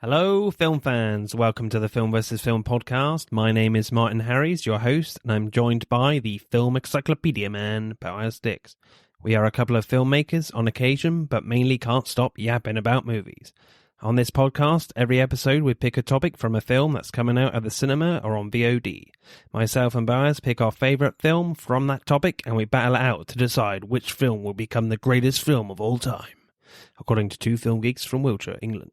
Hello, film fans. Welcome to the Film vs. Film podcast. My name is Martin Harries, your host, and I'm joined by the film encyclopedia man, Boaz Dix. We are a couple of filmmakers on occasion, but mainly can't stop yapping about movies. On this podcast, every episode we pick a topic from a film that's coming out at the cinema or on VOD. Myself and Boaz pick our favourite film from that topic, and we battle it out to decide which film will become the greatest film of all time, according to two film geeks from Wiltshire, England.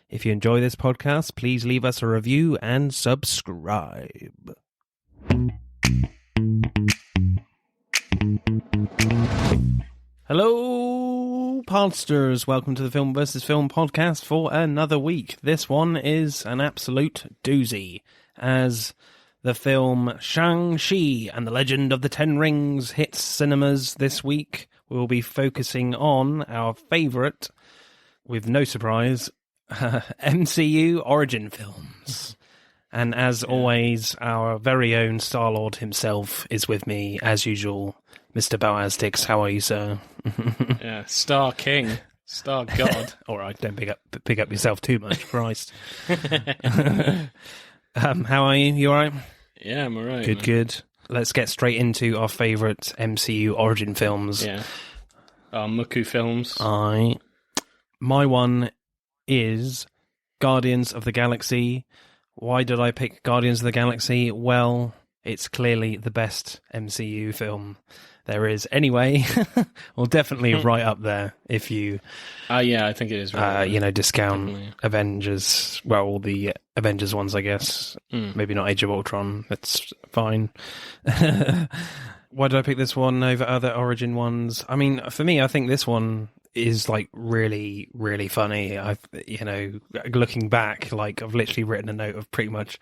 If you enjoy this podcast, please leave us a review and subscribe. Hello, podsters. Welcome to the Film vs. Film podcast for another week. This one is an absolute doozy, as the film Shang-Chi and the Legend of the Ten Rings hits cinemas this week. We'll be focusing on our favourite, with no surprise, MCU origin films. And as always, our very own Star-Lord himself is with me, as usual. Mr. Boaz Dix, how are you, sir? Yeah, Star King, Star God. All right, don't pick up yourself too much, Christ. How are you? You all right? Yeah, I'm all right. Good, man. good. Let's get straight into our favourite MCU origin films. Yeah. Muku films. My one is Guardians of the Galaxy. Why did I pick Guardians of the Galaxy? Well, it's clearly the best MCU film there is anyway. Well, definitely right up there if you... yeah, I think it is right. Discount Definitely. Avengers. Well, all the Avengers ones, I guess. Maybe not Age of Ultron. That's fine. Why did I pick this one over other Origin ones? I mean, for me, I think this one is like really, really funny. Looking back, like I've literally written a note of pretty much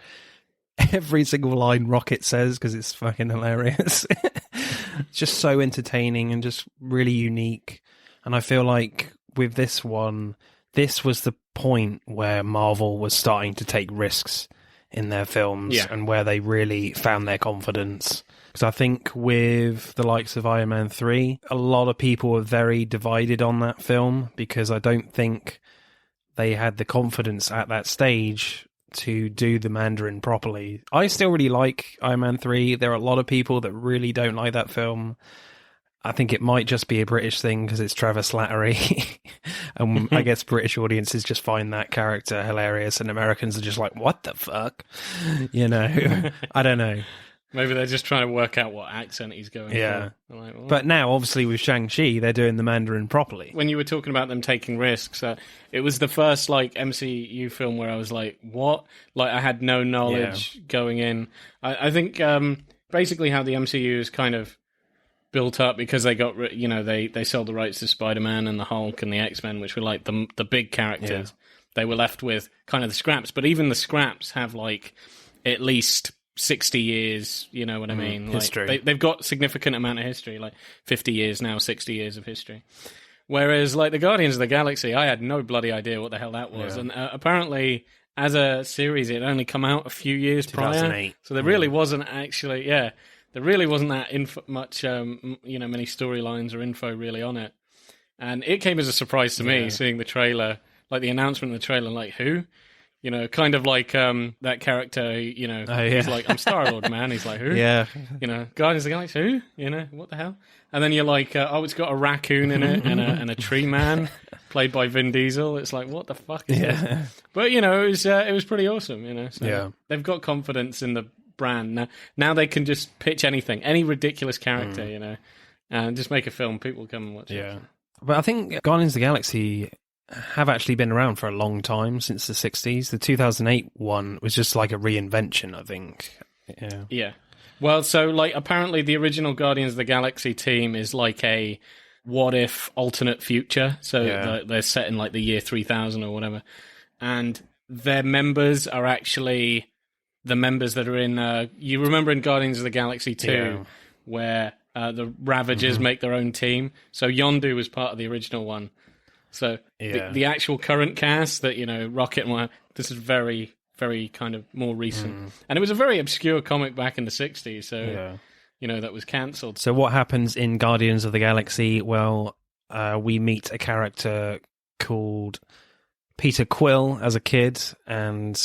every single line Rocket says because it's fucking hilarious. It's just so entertaining and just really unique. And I feel like with this one, this was the point where Marvel was starting to take risks in their films and where they really found their confidence. Because I think with the likes of Iron Man 3, a lot of people were very divided on that film because I don't think they had the confidence at that stage to do the Mandarin properly. I still really like Iron Man 3. There are a lot of people that really don't like that film. I think it might just be a British thing because it's Trevor Slattery. And I guess British audiences just find that character hilarious and Americans are just like, what the fuck? I don't know. Maybe they're just trying to work out what accent he's going for. Like, well, but now, obviously, with Shang-Chi, they're doing the Mandarin properly. when you were talking about them taking risks, it was the first MCU film where I was like, what? Like, I had no knowledge going in. I think basically how the MCU is kind of built up because they got, they sold the rights to Spider-Man and the Hulk and the X-Men, which were like the big characters. They were left with kind of the scraps, but even the scraps have like at least 60 years, you know what I mean? History. They've got significant amount of history, like 50 years now, 60 years of history. Whereas like the Guardians of the Galaxy, I had no bloody idea what the hell that was. And apparently as a series, it only come out a few years 2008. prior. So there really wasn't actually, there really wasn't that much, many storylines or info really on it. And it came as a surprise to me, seeing the trailer, like the announcement in the trailer, like who? Kind of like that character, he's like, I'm Star-Lord, man. He's like, who? Yeah. Guardians of the Galaxy, who? What the hell? And then you're like, it's got a raccoon in it and a tree man played by Vin Diesel. It's like, what the fuck is this? But, it was pretty awesome, So they've got confidence in the brand. Now they can just pitch anything, any ridiculous character, and just make a film. People come and watch it. Yeah. But I think Guardians of the Galaxy have actually been around for a long time, since the 60s. The 2008 one was just like a reinvention, I think. Yeah. Well, so like apparently the original Guardians of the Galaxy team is like a what if alternate future. So they're set in like the year 3000 or whatever. And their members are actually the members that are in you remember in Guardians of the Galaxy 2 where the Ravagers make their own team. So Yondu was part of the original one. So the actual current cast that, Rocket and this is very, very kind of more recent. And it was a very obscure comic back in the 60s, so, that was cancelled. So what happens in Guardians of the Galaxy? Well, we meet a character called Peter Quill as a kid, and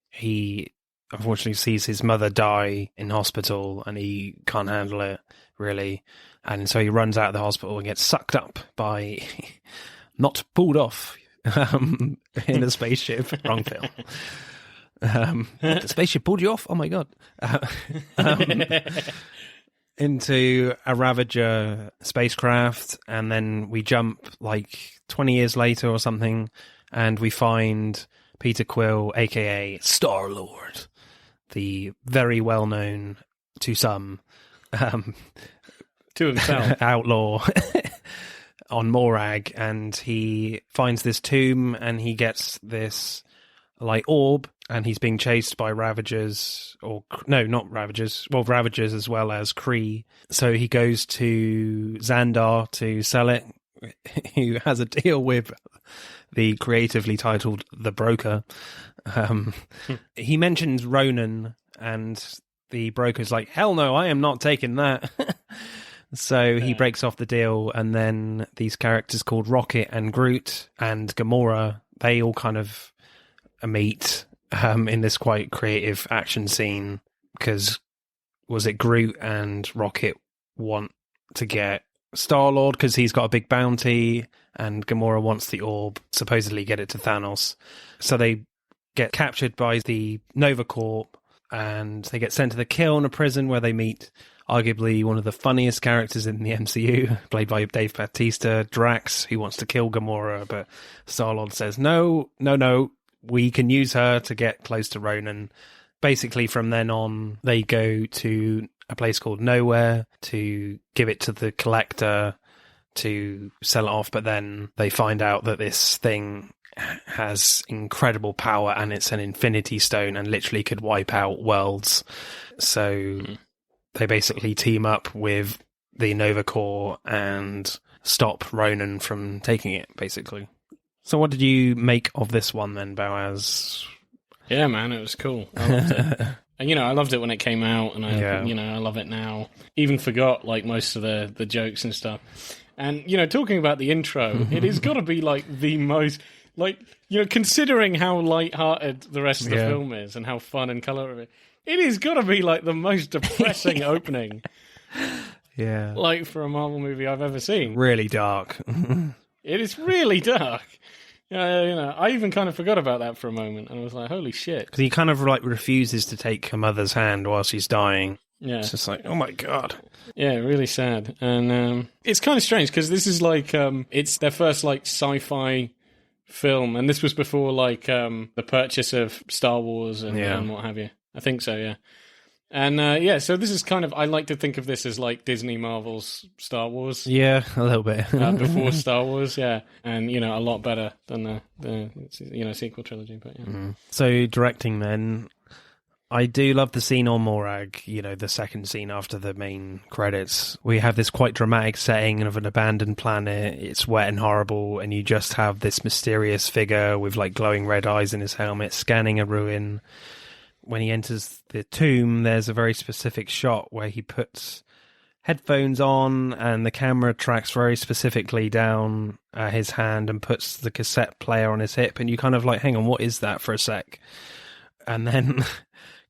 he unfortunately sees his mother die in hospital, and he can't handle it, really. And so he runs out of the hospital and gets sucked up by, not pulled off, in a spaceship. Wrong film. The spaceship pulled you off? Oh my god. Into a Ravager spacecraft, and then we jump like 20 years later or something, and we find Peter Quill, aka Star-Lord, the very well-known, to some, to himself, outlaw on Morag, and he finds this tomb, and he gets this like orb, and he's being chased by Ravagers, or no, not Ravagers, well, Ravagers as well as Kree. So he goes to Xandar to sell it, who has a deal with the creatively titled The Broker. He mentions Ronan, and the broker's like, hell no, I am not taking that. So he breaks off the deal, and then these characters called Rocket and Groot and Gamora, they all kind of meet in this quite creative action scene, because was it Groot and Rocket want to get Star-Lord because he's got a big bounty, and Gamora wants the orb, supposedly get it to Thanos. So they get captured by the Nova Corp, and they get sent to the Kill in a prison, where they meet arguably one of the funniest characters in the MCU, played by Dave Bautista, Drax, who wants to kill Gamora, but Star-Lord says, no, we can use her to get close to Ronan. Basically, from then on, they go to a place called Nowhere to give it to the Collector to sell it off, but then they find out that this thing has incredible power, and it's an Infinity Stone and literally could wipe out worlds. So they basically team up with the Nova Corps and stop Ronan from taking it, basically. So what did you make of this one then, Boaz? Yeah, man, it was cool. I loved it. And, I loved it when it came out, and I love it now. Even forgot like most of the jokes and stuff. And talking about the intro, it has got to be like the most considering how light-hearted the rest of the film is and how fun and colourful it has got to be like the most depressing opening. Yeah, like for a Marvel movie I've ever seen. Really dark. It is really dark. I even kind of forgot about that for a moment, and I was like, holy shit. Because he kind of like refuses to take her mother's hand while she's dying. Yeah. It's just like, oh my god. Yeah, really sad. And it's kind of strange, because this is like, it's their first like sci-fi film, and this was before like the purchase of Star Wars and what have you. I think so, yeah. And so this is kind of, I like to think of this as like Disney Marvel's Star Wars. Yeah, a little bit. Before Star Wars, yeah. And, a lot better than the sequel trilogy, but yeah. Mm. So directing then, I do love the scene on Morag, the second scene after the main credits. We have this quite dramatic setting of an abandoned planet. It's wet and horrible, and you just have this mysterious figure with like glowing red eyes in his helmet scanning a ruin. When he enters the tomb, there's a very specific shot where he puts headphones on, and the camera tracks very specifically down his hand and puts the cassette player on his hip, and you kind of like, hang on, what is that for a sec? And then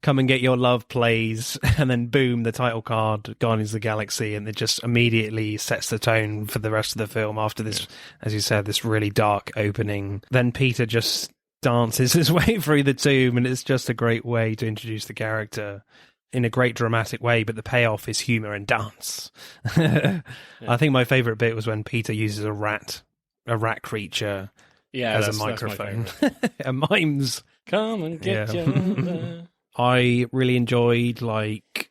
Come and Get Your Love plays, and then boom, the title card, Guardians of the Galaxy, and it just immediately sets the tone for the rest of the film after this, as you said, this really dark opening. Then Peter just dances his way through the tomb, and it's just a great way to introduce the character in a great dramatic way, but the payoff is humor and dance. I think my favorite bit was when Peter uses a rat creature as a microphone and mimes. Come and get your I really enjoyed like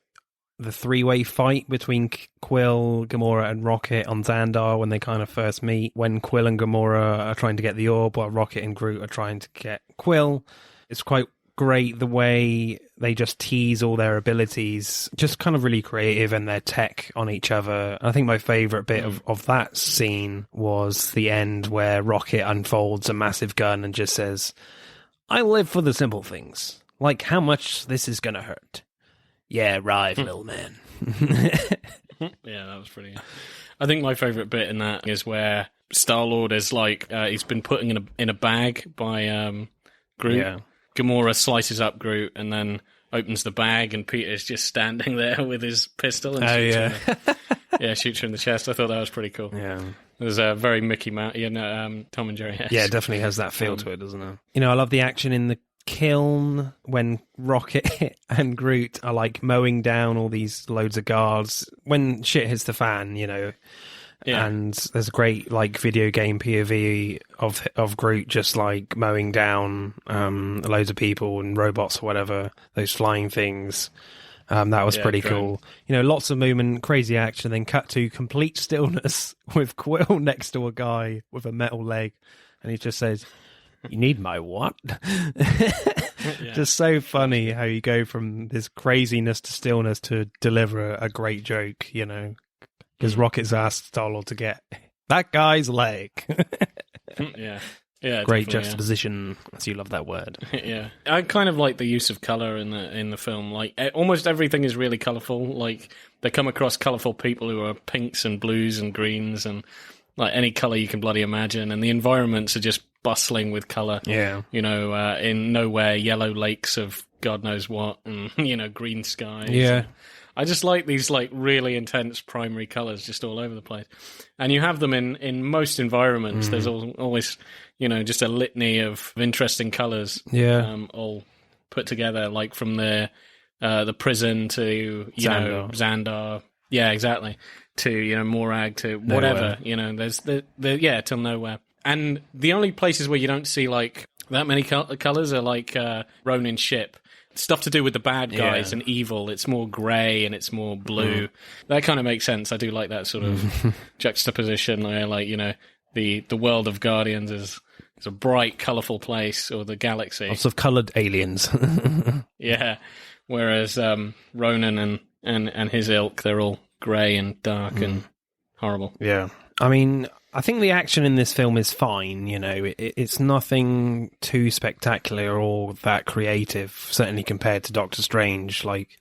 the three-way fight between Quill, Gamora, and Rocket on Xandar when they kind of first meet. When Quill and Gamora are trying to get the orb, while Rocket and Groot are trying to get Quill. It's quite great the way they just tease all their abilities, just kind of really creative, and their tech on each other. I think my favourite bit of that scene was the end where Rocket unfolds a massive gun and just says, I live for the simple things, like how much this is going to hurt. Yeah, right, little man. Yeah, that was pretty good. I think my favourite bit in that is where Star-Lord is like he's been put in a bag by Groot. Yeah. Gamora slices up Groot and then opens the bag, and Peter's just standing there with his pistol and shoots her in the chest. I thought that was pretty cool. Yeah. There's a very Mickey Mouse, Tom and Jerry. Yeah, it definitely has that feel to it, doesn't it? You know, I love the action in the kiln when Rocket and Groot are like mowing down all these loads of guards when shit hits the fan, you know. Yeah. And there's a great like video game POV of Groot just like mowing down loads of people and robots or whatever, those flying things. That was pretty cool. You know, lots of movement, crazy action, then cut to complete stillness with Quill next to a guy with a metal leg, and he just says, "You need my what?" Just so funny how you go from this craziness to stillness to deliver a great joke, you know. Because Rocket's asked Star-Lord to get that guy's leg. Yeah, great juxtaposition. So you love that word. Yeah, I kind of like the use of color in the film. Like almost everything is really colorful. Like they come across colorful people who are pinks and blues and greens and like any color you can bloody imagine. And the environments are just bustling with color. Yeah, you know, in nowhere, yellow lakes of God knows what, and you know, green skies. Yeah. I just like these like really intense primary colors just all over the place, and you have them in most environments. There's always, you know, just a litany of interesting colors. Yeah, all put together, like from the prison to know Xandar. Yeah, exactly. To Morag to whatever. Nowhere. You know, there's till nowhere. And the only places where you don't see like that many colors are like Ronin's ship. Stuff to do with the bad guys and evil. It's more grey and it's more blue. That kind of makes sense. I do like that sort of juxtaposition. Like, you know, the world of Guardians is a bright, colourful place, or the galaxy. Lots of coloured aliens. Yeah. Whereas Ronan and his ilk, they're all grey and dark and horrible. Yeah. I mean, I think the action in this film is fine, you know. It's nothing too spectacular or that creative, certainly compared to Doctor Strange. Like,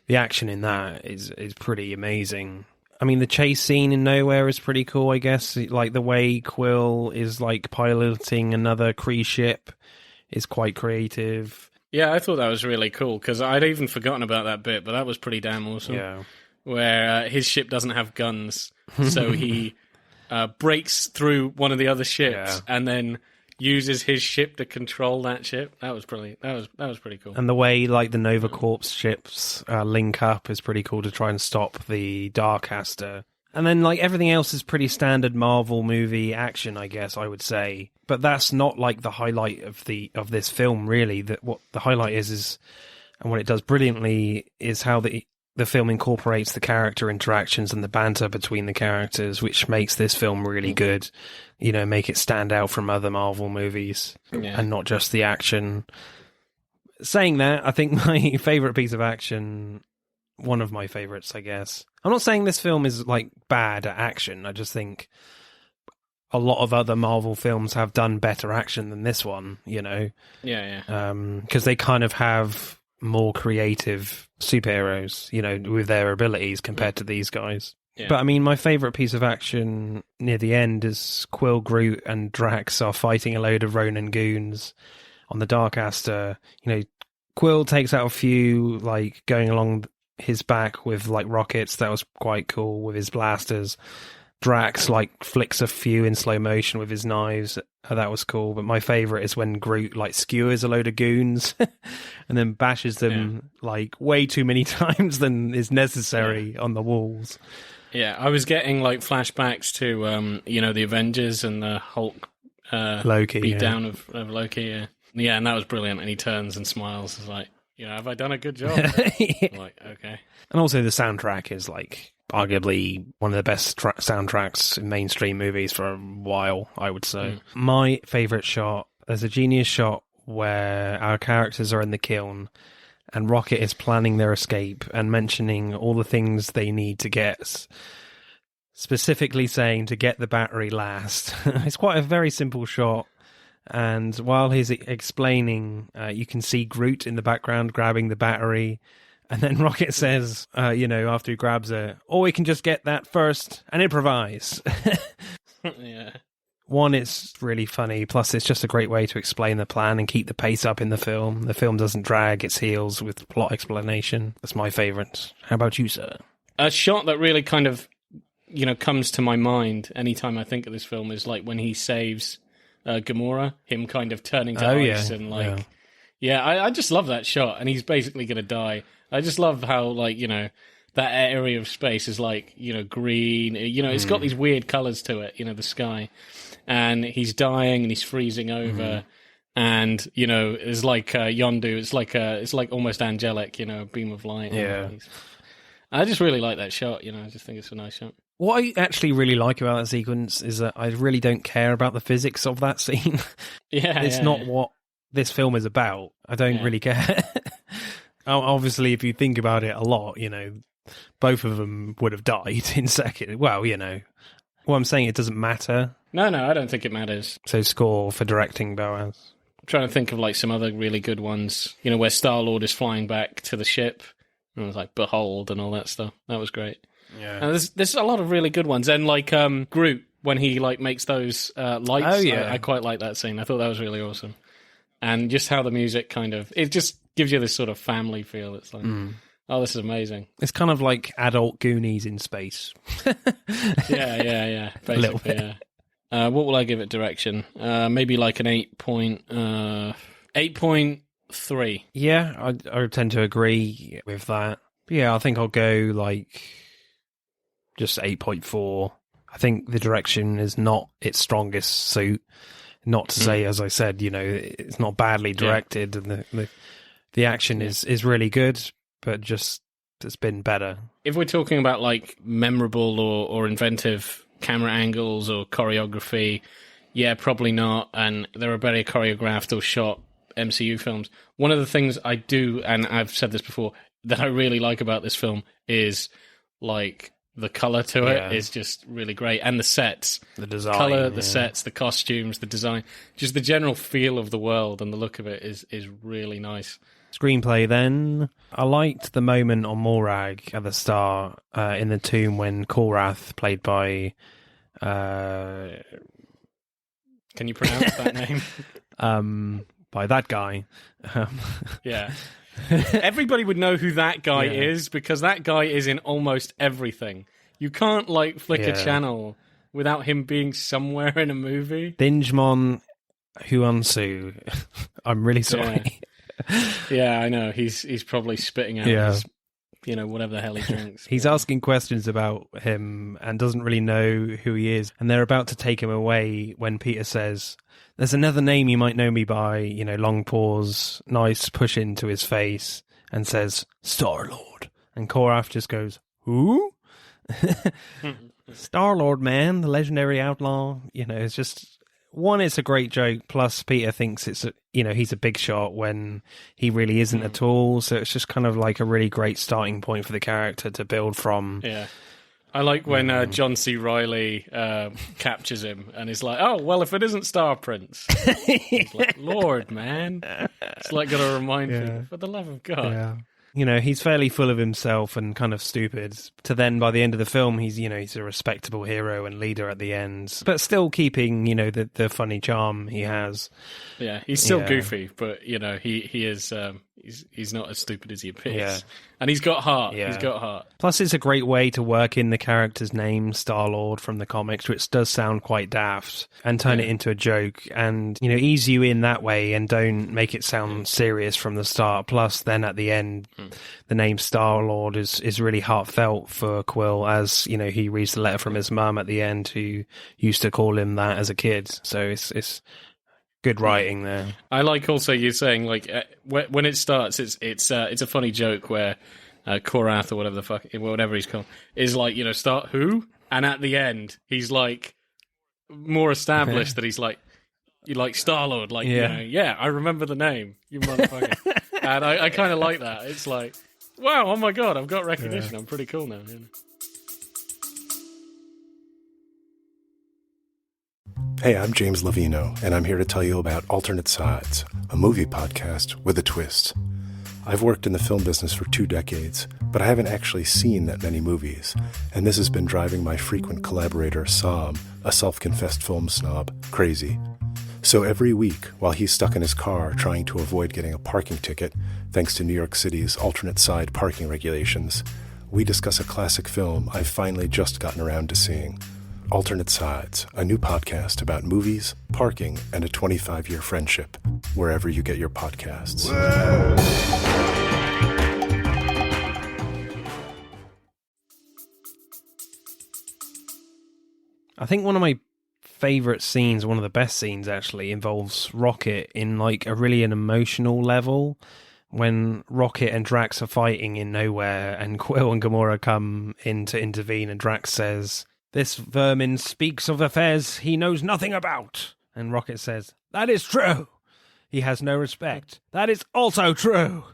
the action in that is pretty amazing. I mean, the chase scene in Nowhere is pretty cool, I guess. Like, the way Quill is, like, piloting another Kree ship is quite creative. Yeah, I thought that was really cool, because I'd even forgotten about that bit, but that was pretty damn awesome. Yeah. Where his ship doesn't have guns, so he... breaks through one of the other ships and then uses his ship to control that ship. That was pretty cool. And the way like the Nova Corps ships link up is pretty cool to try and stop the Darkcaster. And then like everything else is pretty standard Marvel movie action, I guess I would say. But that's not like the highlight of this film, really. That what the highlight is and what it does brilliantly is how the film incorporates the character interactions and the banter between the characters, which makes this film really good. You know, make it stand out from other Marvel movies and not just the action. Saying that, I think my favourite piece of action, one of my favourites, I guess. I'm not saying this film is like bad at action. I just think a lot of other Marvel films have done better action than this one, you know? Yeah. Because they kind of have more creative superheroes, you know, with their abilities compared to these guys. Yeah. But I mean, my favourite piece of action near the end is Quill, Groot, and Drax are fighting a load of Ronin goons on the Darkcaster. You know, Quill takes out a few, like, going along his back with, like, rockets. That was quite cool with his blasters. Drax, like, flicks a few in slow motion with his knives. That was cool. But my favourite is when Groot, like, skewers a load of goons and then bashes them, like, way too many times than is necessary on the walls. Yeah, I was getting, like, flashbacks to, you know, the Avengers and the Hulk Loki beatdown of Loki, Yeah, and that was brilliant. And he turns and smiles. It's like, you know, have I done a good job? Like, okay. And also the soundtrack is, like, arguably one of the best soundtracks in mainstream movies for a while, I would say. My favourite shot, there's a genius shot where our characters are in the kiln and Rocket is planning their escape and mentioning all the things they need to get, specifically saying to get the battery last. It's quite a very simple shot. And while he's explaining, you can see Groot in the background grabbing the battery. And then Rocket says, you know, after he grabs it, we can just get that first and improvise. Yeah. One, it's really funny. Plus, it's just a great way to explain the plan and keep the pace up in the film. The film doesn't drag its heels with plot explanation. That's my favourite. How about you, sir? A shot that really kind of, comes to my mind anytime I think of this film is like when he saves Gamora, him kind of turning to ice and like... Yeah, I just love that shot, and he's basically going to die. I just love how, like, that area of space is like, green. It's got these weird colours to it, the sky. And he's dying and he's freezing over. And, it's like Yondu. It's like almost angelic, a beam of light. Yeah. I just really like that shot, I just think it's a nice shot. What I actually really like about that sequence is that I really don't care about the physics of that scene. It's not what this film is about. I don't really care. Obviously, if you think about it a lot, both of them would have died in second. Well, what I'm saying, it doesn't matter. No, I don't think it matters. So score for directing, Boaz. I'm trying to think of like some other really good ones, where Star-Lord is flying back to the ship. And it was like, behold, and all that stuff. That was great. Yeah. And there's a lot of really good ones. And like Groot, when he like makes those lights. Oh, yeah. I quite like that scene. I thought that was really awesome. And just how the music it just gives you this sort of family feel. It's like, oh, this is amazing. It's kind of like adult Goonies in space. Yeah. Basically, yeah. What will I give it direction? Maybe like an 8.3. Yeah, I tend to agree with that. But yeah, I think I'll go like just 8.4. I think the direction is not its strongest suit. Not to say, as I said, it's not badly directed, and the action is really good, but just it's been better. If we're talking about like memorable or inventive camera angles or choreography, yeah, probably not. And there are better choreographed or shot MCU films. One of the things I do, and I've said this before, that I really like about this film is like the color to it is just really great, and the sets, the design, color, the sets, the costumes, the design, just the general feel of the world and the look of it is really nice. Screenplay then, I liked the moment on Morag at the start in the tomb when Korath, played by can you pronounce that name? By that guy. Yeah. Everybody would know who that guy is, because that guy is in almost everything. You can't like flick a channel without him being somewhere in a movie. Dingemon Huansu. I'm really sorry. Yeah, I know. He's probably spitting out his, whatever the hell he drinks. He's asking questions about him and doesn't really know who he is. And they're about to take him away when Peter says, "There's another name you might know me by," long pause, nice push into his face, and says, "Star-Lord." And Korath just goes, "Who?" Star-Lord, man, the legendary outlaw. It's just, one, it's a great joke, plus Peter thinks it's, he's a big shot when he really isn't at all, so it's just kind of like a really great starting point for the character to build from. Yeah. I like when John C. Reilly captures him and is like, "Oh, well, if it isn't Star Prince." He's like, "Lord, man." It's like got to remind you, for the love of God. Yeah. He's fairly full of himself and kind of stupid, to then by the end of the film, he's a respectable hero and leader at the end, but still keeping, the funny charm he has. Yeah, he's still goofy, but, he is, he's not as stupid as he appears. Yeah. And he's got heart. Yeah. He's got heart. Plus, it's a great way to work in the character's name, Star-Lord, from the comics, which does sound quite daft, and turn it into a joke, and, ease you in that way and don't make it sound serious from the start. Plus, then at the end, the name Star-Lord is really heartfelt for Quill, as, he reads the letter from his mum at the end, who used to call him that as a kid. So it's good writing there. I like also you saying like when it starts, it's a funny joke where Korath or whatever he's called is like, start who, and at the end he's like more established that he's like, you like Star-Lord, like I remember the name, you motherfucker. And I kind of like that. It's like, wow, oh my god, I've got recognition. I'm pretty cool now. Hey, I'm James Lovino, and I'm here to tell you about Alternate Sides, a movie podcast with a twist. I've worked in the film business for 2 decades, but I haven't actually seen that many movies, and this has been driving my frequent collaborator, Sam, a self-confessed film snob, crazy. So every week, while he's stuck in his car trying to avoid getting a parking ticket, thanks to New York City's alternate side parking regulations, we discuss a classic film I've finally just gotten around to seeing. Alternate Sides, a new podcast about movies, parking, and a 25-year friendship, wherever you get your podcasts. I think one of my favorite scenes, one of the best scenes actually, involves Rocket in like a really an emotional level. When Rocket and Drax are fighting in nowhere and Quill and Gamora come in to intervene and Drax says, "This vermin speaks of affairs he knows nothing about." And Rocket says, "That is true. He has no respect. That is also true."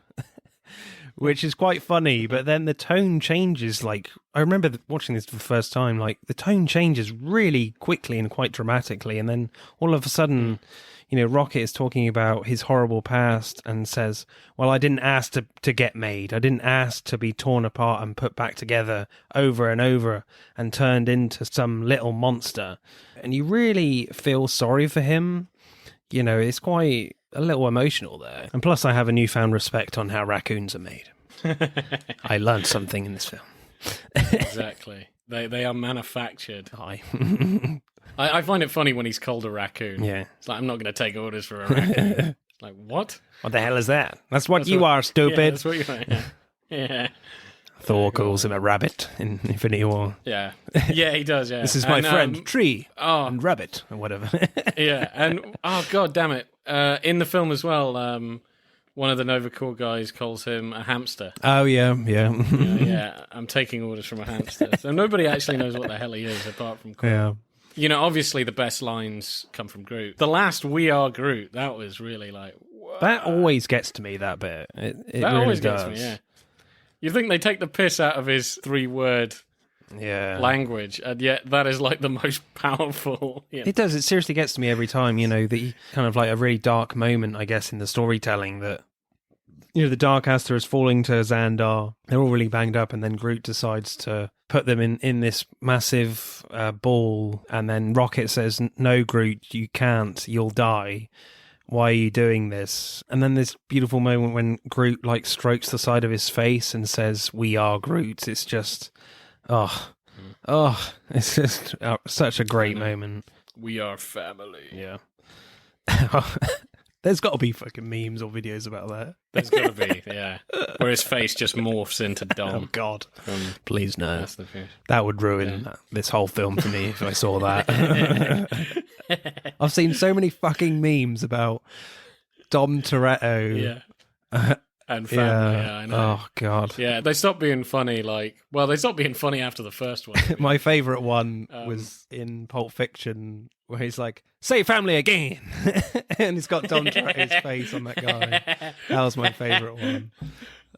Which is quite funny, but then the tone changes. Like, I remember watching this for the first time, like, the tone changes really quickly and quite dramatically, and then all of a sudden, you know, Rocket is talking about his horrible past and says, "Well, I didn't ask to get made. I didn't ask to be torn apart and put back together over and over and turned into some little monster." And you really feel sorry for him. You know, it's quite a little emotional there. And plus, I have a newfound respect on how raccoons are made. I learned something in this film. Exactly. They are manufactured. I find it funny when he's called a raccoon. Yeah. It's like, I'm not going to take orders for a raccoon. Like, what? What the hell is that? That's what you are, stupid. Yeah, that's what you are. Yeah. Yeah. Thor calls him a rabbit in Infinity War. Yeah. Yeah, he does, yeah. This is my friend, Tree, and Rabbit, or whatever. Yeah, and, oh, god damn it. In the film as well, one of the Nova Corps guys calls him a hamster. Oh, yeah. Yeah, I'm taking orders from a hamster. So nobody actually knows what the hell he is, apart from Quill. Yeah. You know, obviously the best lines come from Groot. The last "We Are Groot," that was really like... Whoa. That always gets to me, that bit. It that really always does. gets me, yeah. You think they take the piss out of his 3-word language, and yet that is like the most powerful... You know. It does. It seriously gets to me every time, you know, the kind of like a really dark moment, I guess, in the storytelling that, you know, the Dark Aster is falling to Xandar. They're all really banged up, and then Groot decides to put them in this massive ball, and then Rocket says, "No, Groot, you can't. You'll die. Why are you doing this?" And then this beautiful moment when Groot like strokes the side of his face and says, "We are Groot." It's just, it's just such a great moment. We are family. Yeah. There's got to be fucking memes or videos about that. There's got to be, yeah. Where his face just morphs into Dom. Oh, God. Please, no. That's the truth. That would ruin this whole film for me if I saw that. I've seen so many fucking memes about Dom Toretto. Yeah. And family, I know. Oh, God. Yeah, they stopped being funny, they stopped being funny after the first one. My favourite one was in Pulp Fiction, where he's like, "Say family again!" and he's got Dom Toretto's face on that guy. That was my favourite one.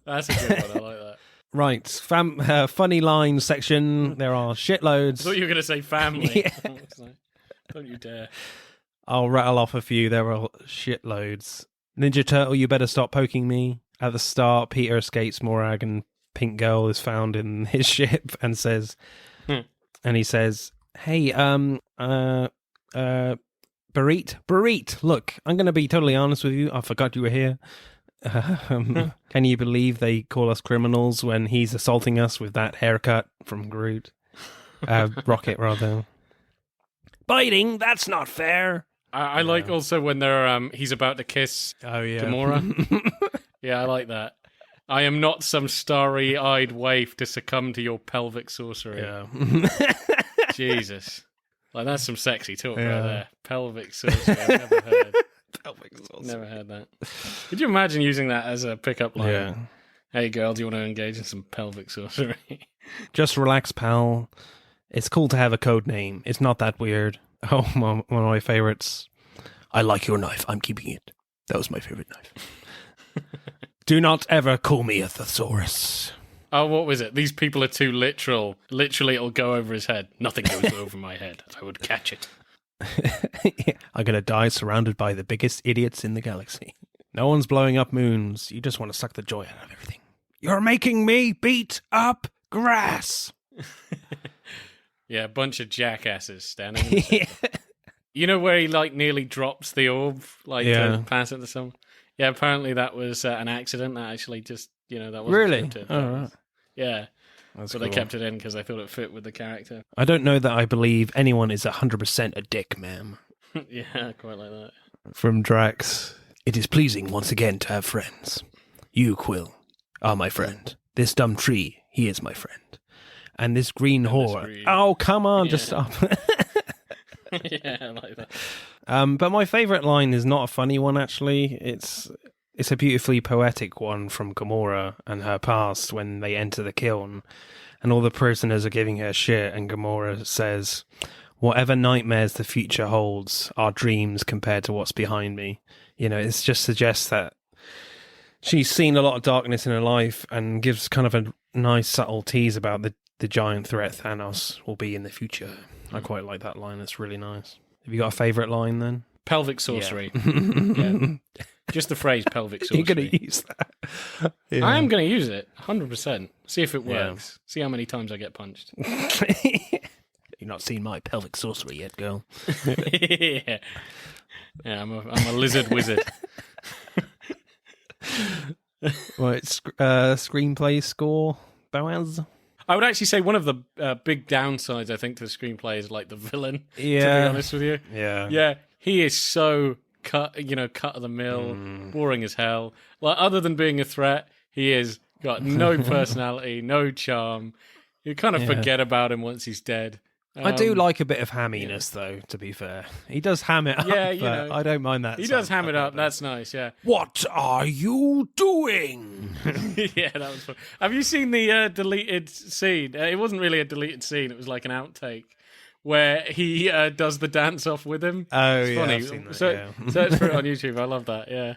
That's a good one, I like that. Right, funny lines section. There are shitloads. I thought you were going to say family. Yeah. Don't you dare. I'll rattle off a few. There are shitloads. Ninja Turtle, you better stop poking me. At the start, Peter escapes Morag and Pink Girl is found in his ship and says, and he says, "Hey, Barit, look, I'm going to be totally honest with you. I forgot you were here. Can you believe they call us criminals when he's assaulting us with that haircut from Groot? Rocket, rather. Biting? That's not fair." I like also when they're he's about to kiss Gamora. Yeah, I like that. I am not some starry-eyed waif to succumb to your pelvic sorcery. Yeah. Jesus. Like, that's some sexy talk right there. Pelvic sorcery, I've never heard. Pelvic sorcery. Never heard that. Could you imagine using that as a pickup line? Yeah. Hey, girl, do you want to engage in some pelvic sorcery? Just relax, pal. It's cool to have a code name. It's not that weird. Oh, one of my favorites. I like your knife. I'm keeping it. That was my favorite knife. Do not ever call me a thesaurus. Oh, what was it? These people are too literal. Literally, it'll go over his head. Nothing goes over my head. I would catch it. I'm going to die surrounded by the biggest idiots in the galaxy. No one's blowing up moons. You just want to suck the joy out of everything. You're making me beat up grass. Yeah, a bunch of jackasses standing. Yeah. You know where he like nearly drops the orb, to pass it to someone? Yeah, apparently that was an accident. That actually just, that wasn't really. Scripted. Oh, right. Yeah, that's but cool. they kept it in because they thought it fit with the character. I don't know that I believe anyone is 100% a dick, ma'am. Yeah, quite like that. From Drax, it is pleasing once again to have friends. You, Quill, are my friend. This dumb tree, he is my friend. And this green whore. Oh, come on, just stop. Yeah, I like that. But my favourite line is not a funny one, actually. It's a beautifully poetic one from Gamora and her past when they enter the kiln. And all the prisoners are giving her shit. And Gamora says, whatever nightmares the future holds are dreams compared to what's behind me. It just suggests that she's seen a lot of darkness in her life and gives kind of a nice subtle tease about the giant threat Thanos will be in the future. I quite like that line. It's really nice. Have you got a favourite line then? Pelvic sorcery. Yeah. Just the phrase pelvic sorcery. You're going to use that. Yeah. I am going to use it, 100%. See if it works. See how many times I get punched. You've not seen my pelvic sorcery yet, girl. Yeah. Yeah, I'm a lizard wizard. Right, screenplay score, Boaz? I would actually say one of the big downsides, I think, to the screenplay is like the villain. Yeah. To be honest with you. Yeah. Yeah. He is so cut of the mill, boring as hell. Like, other than being a threat, he has got no personality, no charm. You kind of forget about him once he's dead. I do like a bit of hamminess, though, to be fair. He does ham it up, but I don't mind that. He does ham it up. That's nice, yeah. What are you doing? Yeah, that was fun. Have you seen the deleted scene? It wasn't really a deleted scene. It was like an outtake where he does the dance-off with him. Oh, it's funny. I've seen that, Search for it on YouTube. I love that, yeah.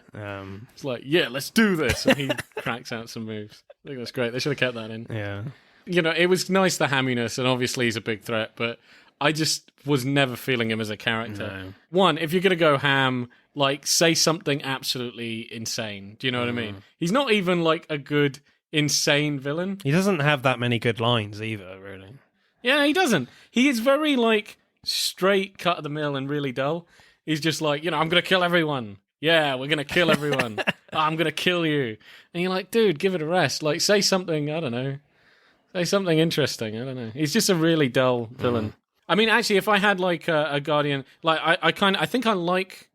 It's like, let's do this. And he cracks out some moves. I think that's great. They should have kept that in. Yeah. It was nice, the hamminess, and obviously he's a big threat, but I just was never feeling him as a character. No. One, if you're going to go ham, like, say something absolutely insane. Do you know what I mean? He's not even, like, a good, insane villain. He doesn't have that many good lines either, really. Yeah, he doesn't. He is very, like, straight, cut of the mill and really dull. He's just like, I'm going to kill everyone. Yeah, we're going to kill everyone. I'm going to kill you. And you're like, dude, give it a rest. Like, say something, I don't know. Say something interesting. I don't know. He's just a really dull villain. I mean, actually, if I had like a Guardian, like I think I like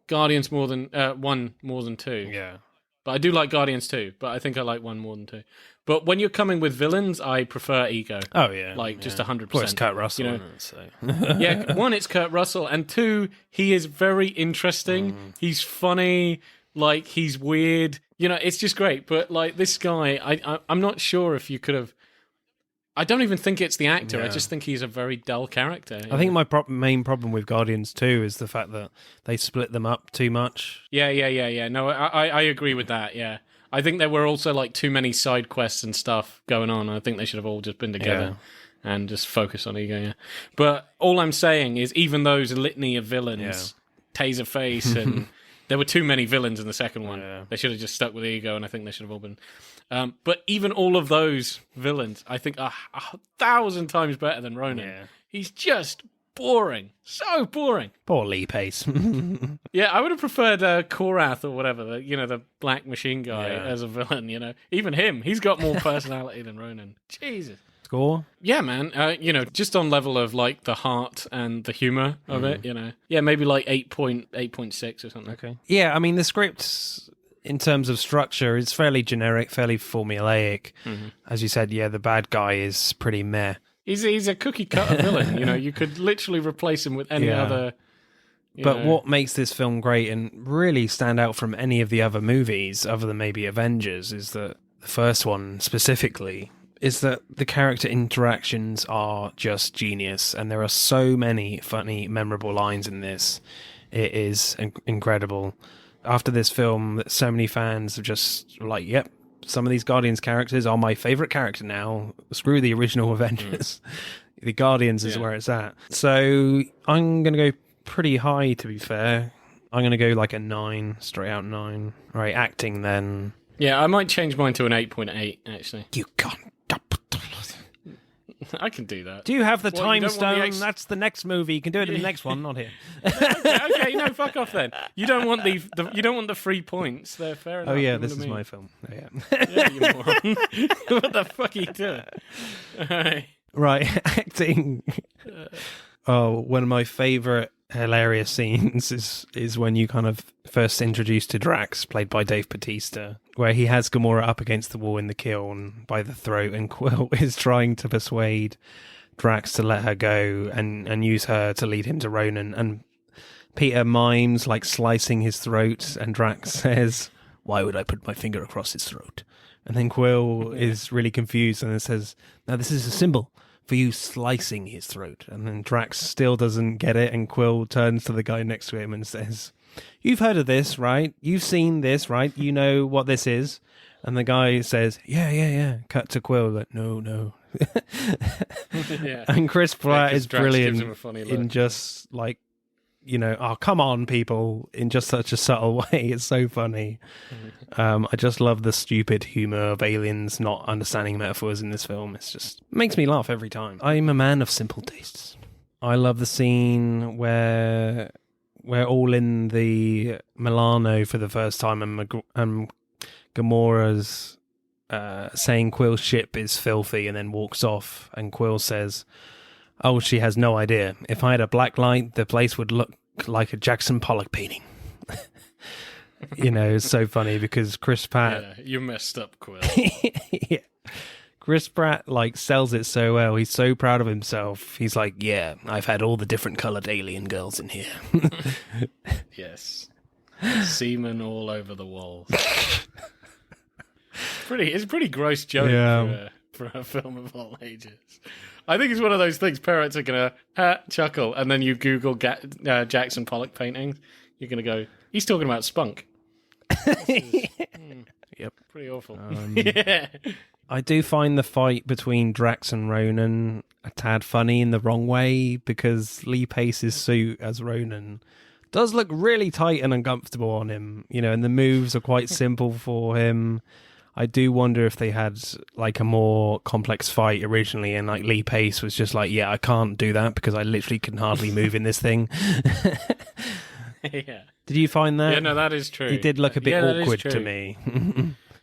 Guardians more than one more than two. Yeah, but I do like Guardians too. But I think I like one more than two. But when you're coming with villains, I prefer Ego. Oh yeah, like just 100%. Well, it's Kurt Russell. Yeah, one, it's Kurt Russell, and two, he is very interesting. He's funny. Like, he's weird. It's just great. But like this guy, I'm not sure if you could have. I don't even think it's the actor. I just think he's a very dull character. I think my main problem with Guardians 2 is the fact that they split them up too much. Yeah. No, I agree with that, yeah. I think there were also like too many side quests and stuff going on. I think they should have all just been together and just focus on Ego, yeah. But all I'm saying is even those litany of villains, Taserface, and there were too many villains in the second one. Yeah. They should have just stuck with Ego, and I think they should have all been... but even all of those villains, I think, are 1,000 times better than Ronan. Yeah. He's just boring. So boring. Poor Lee Pace. Yeah, I would have preferred Korath or whatever, the black machine guy as a villain, Even him, he's got more personality than Ronan. Jesus. Score? Yeah, man. Just on level of, like, the heart and the humour of it, Yeah, maybe like 8.6 or something. Okay. Yeah, I mean, the script... in terms of structure, it's fairly generic, fairly formulaic. As you said, the bad guy is pretty meh. He's a cookie-cutter villain, You could literally replace him with any other... But what makes this film great and really stand out from any of the other movies, other than maybe Avengers, is that the first one specifically, is that the character interactions are just genius. And there are so many funny, memorable lines in this. It is incredible. After this film, so many fans are just like, yep, some of these Guardians characters are my favourite character now. Screw the original Avengers. The Guardians is where it's at. So I'm going to go pretty high, to be fair. I'm going to go like a 9, straight out 9. Right, acting then. Yeah, I might change mine to an 8.8, actually. You can't. I can do that. Do you have the Well, time stone? That's the next movie. You can do it in the next one, not here. Okay, no, fuck off then. You don't want the free points. They're fair enough. Oh yeah, this is my film. Oh, yeah. Yeah, you moron. What the fuck are you doing? Right, acting. Oh, one of my favourite hilarious scenes is when you kind of first introduced to Drax, played by Dave Bautista, where he has Gamora up against the wall in the kiln by the throat, and Quill is trying to persuade Drax to let her go and use her to lead him to Ronan, and Peter mimes like slicing his throat, and Drax says, "Why would I put my finger across his throat?" And then Quill is really confused and then says, "Now this is a symbol for you slicing his throat." And then Drax still doesn't get it, and Quill turns to the guy next to him and says, "You've heard of this, right? You've seen this, right? You know what this is?" And the guy says, yeah. Cut to Quill, like, no. Yeah. And Chris Pratt is Drax brilliant gives him a funny look. in just like, oh, come on, people, in just such a subtle way. It's so funny. I just love the stupid humor of aliens not understanding metaphors in this film. It's just makes me laugh every time. I'm a man of simple tastes. I love the scene where we're all in the Milano for the first time, and Gamora's saying Quill's ship is filthy and then walks off, and Quill says, "Oh, she has no idea. If I had a black light, the place would look like a Jackson Pollock painting." It's so funny because Chris Pratt... Yeah, you messed up, Quill. Yeah. Chris Pratt, sells it so well. He's so proud of himself. He's like, "Yeah, I've had all the different coloured alien girls in here." Yes. Semen all over the walls. It's a pretty gross joke for a film of all ages. I think it's one of those things parents are going to chuckle, and then you Google Jackson Pollock paintings. You're going to go, he's talking about spunk. Yep. Pretty awful. Yeah. I do find the fight between Drax and Ronan a tad funny in the wrong way, because Lee Pace's suit as Ronan does look really tight and uncomfortable on him, and the moves are quite simple for him. I do wonder if they had a more complex fight originally, and Lee Pace was just like, "Yeah, I can't do that because I literally can hardly move in this thing." Yeah. Did you find that? Yeah, no, that is true. He did look a bit awkward to me.